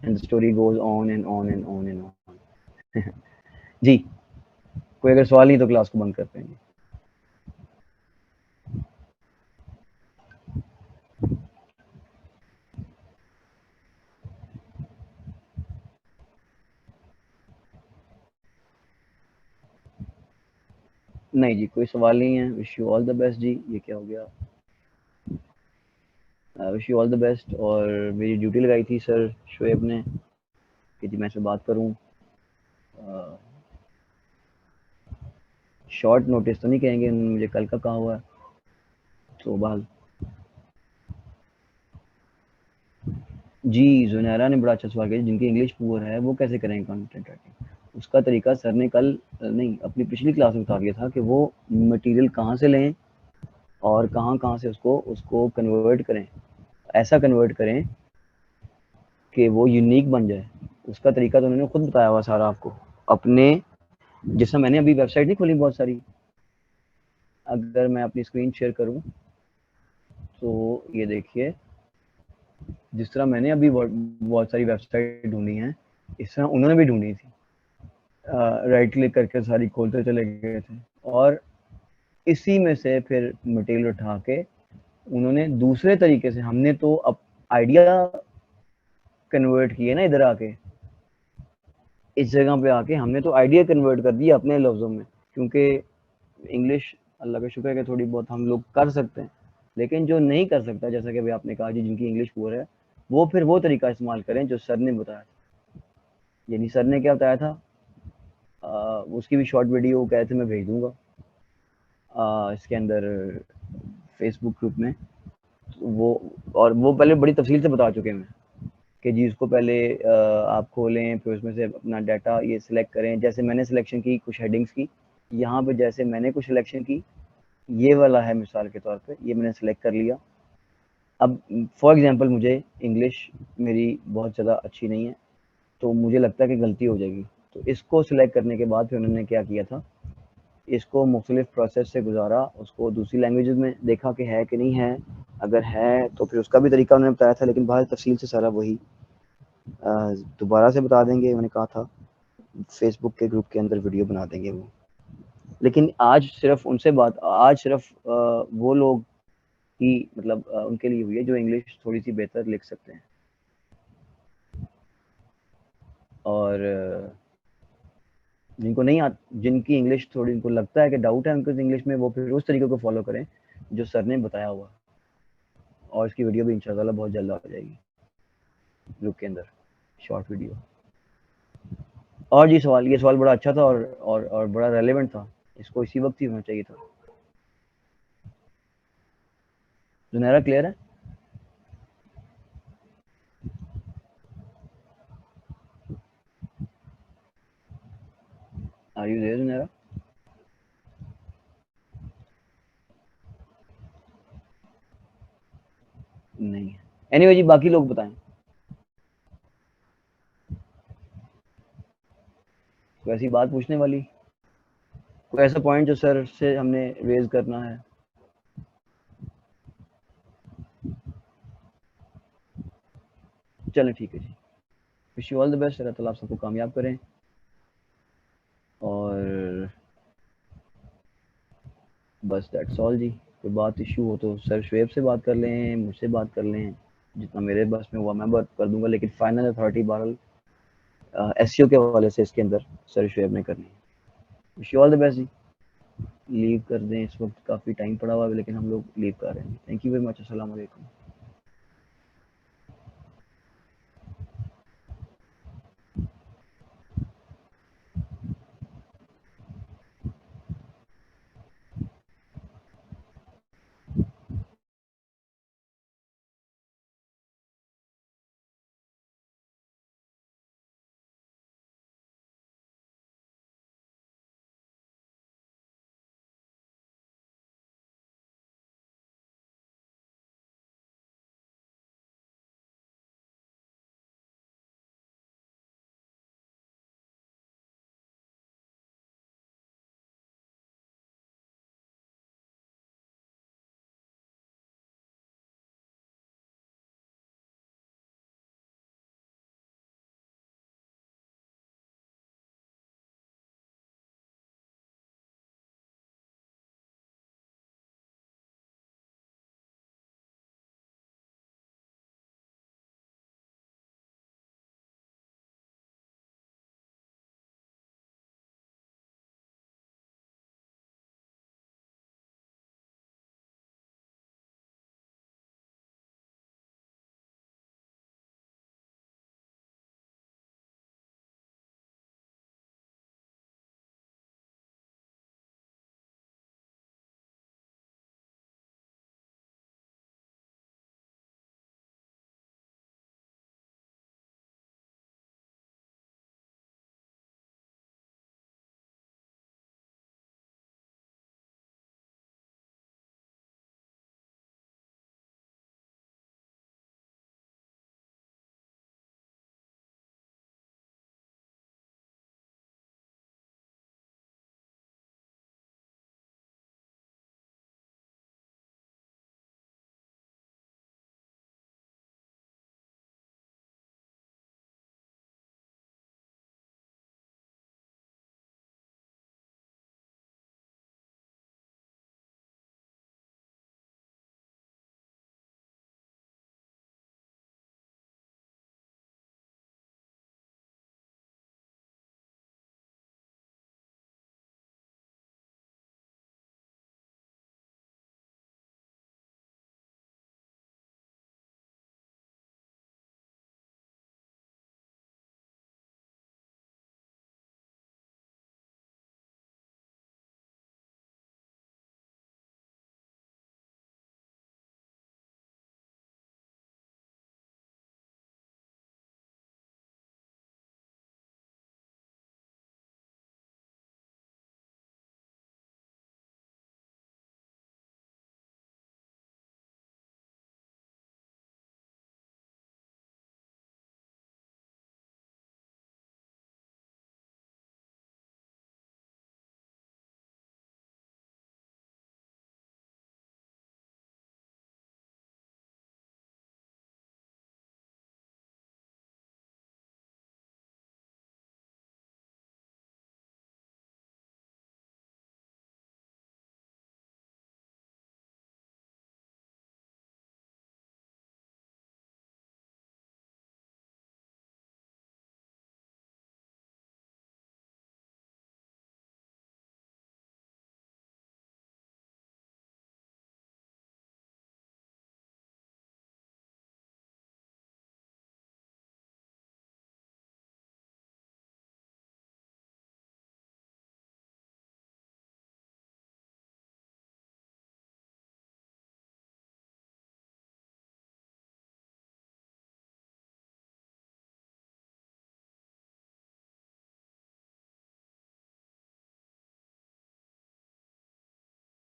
and the story goes on and on and on and on. जी, कोई अगर सवाल नहीं तो क्लास को बंद करते हैं। नहीं जी, कोई सवाल नहीं है। Wish you all the best जी। ये क्या हो गया? Wish you all the best. और मेरी ड्यूटी लगाई थी सर शुएब ने कि जी मैं इससे बात करूं। शॉर्ट नोटिस तो नहीं कहेंगे, मुझे कल का कहा हुआ है, तो बहल जी। जुनैरा ने बड़ा अच्छा सवाल किया, जिनकी इंग्लिश पुअर है वो कैसे करेंगे कंटेंट राइटिंग? उसका तरीका सर ने कल नहीं, अपनी पिछली क्लास में बता दिया था कि वो मटेरियल कहाँ से लें और कहाँ से उसको कन्वर्ट करें, ऐसा कन्वर्ट करें कि वो यूनिक बन जाए। उसका तरीका तो उन्होंने खुद बताया हुआ सारा आपको अपने, जैसा मैंने अभी वेबसाइट नहीं खोली बहुत सारी, अगर मैं अपनी स्क्रीन शेयर करूं तो ये देखिए, जिस तरह मैंने अभी बहुत सारी वेबसाइट ढूंढी हैं, इस तरह उन्होंने भी ढूंढी थी। राइट क्लिक करके सारी खोलते चले गए थे, और इसी में से फिर मटेरियल उठा के उन्होंने दूसरे तरीके से, हमने तो अब आइडिया कन्वर्ट किए ना इधर आके, इस जगह पे आके हमने तो आइडिया कन्वर्ट कर दिया अपने लफ्ज़ों में, क्योंकि इंग्लिश अल्लाह का शुक्र है कि थोड़ी बहुत हम लोग कर सकते हैं, लेकिन जो नहीं कर सकता, जैसा कि अभी आपने कहा जी, जिनकी इंग्लिश पुअर है, वो फिर वो तरीका इस्तेमाल करें जो सर ने बताया था। यानी सर ने क्या बताया था, उसकी भी शॉर्ट वीडियो कहे थे मैं भेज दूंगा इसके अंदर फेसबुक ग्रुप में। वो और वो पहले बड़ी तफसील से बता चुके हैं कि जी उसको पहले आप खोलें, फिर उसमें से अपना डाटा ये सिलेक्ट करें, जैसे मैंने सिलेक्शन की कुछ हेडिंग्स की, यहाँ पे जैसे मैंने कुछ सिलेक्शन की, ये वाला है मिसाल के तौर पे, ये मैंने सेलेक्ट कर लिया। अब फॉर एग्जांपल मुझे इंग्लिश मेरी बहुत ज़्यादा अच्छी नहीं है, तो मुझे लगता है कि गलती हो जाएगी, तो इसको सिलेक्ट करने के बाद फिर उन्होंने क्या किया था, इसको मुख्तलिफ प्रोसेस से गुजारा, उसको दूसरी लैंग्वेज में देखा कि है कि नहीं है, अगर है तो फिर उसका भी तरीका उन्होंने बताया था, लेकिन बाहर तफसील से सारा वही दोबारा से बता देंगे। उन्होंने कहा था फेसबुक के ग्रुप के अंदर वीडियो बना देंगे वो। लेकिन आज सिर्फ उनसे बात, आज सिर्फ वो लोग ही मतलब उनके लिए हुई है जो इंग्लिश थोड़ी सी बेहतर लिख सकते हैं, और जिनको नहीं जिनकी इंग्लिश थोड़ी, उनको लगता है कि डाउट है उनको इंग्लिश में, वो फिर उस तरीके को फॉलो करें जो सर ने बताया हुआ, और इसकी वीडियो भी इंशाल्लाह बहुत जल्द आ जाएगी ग्रुप के अंदर, शॉर्ट वीडियो। और जी ये सवाल बड़ा अच्छा था और बड़ा रेलेवेंट था, इसको इसी वक्त ही होना चाहिए था। जुनैरा क्लियर है? Are you there Junaira? नहीं है। एनीवे जी, बाकी लोग बताएं, कोई ऐसी बात पूछने वाली, कोई ऐसा पॉइंट जो सर से हमने रेज करना है? चलें ठीक है जी, wish you all the best, Allah ताला आप सबको कामयाब करें। और बस दैट्स ऑल जी। कोई बात इशू हो तो सर शुएब से बात कर लें, मुझसे बात कर लें, जितना मेरे बस में हुआ मैं बात कर दूंगा, लेकिन फाइनल अथॉरिटी बहरहाल एसईओ के हवाले से इसके अंदर सर शुएब ने करनी है। Wish you all the best जी। लीव कर दें, इस वक्त काफ़ी टाइम पड़ा हुआ है, लेकिन हम लोग लीव कर रहे हैं। थैंक यू वेरी मच, अस्सलाम वालेकुम।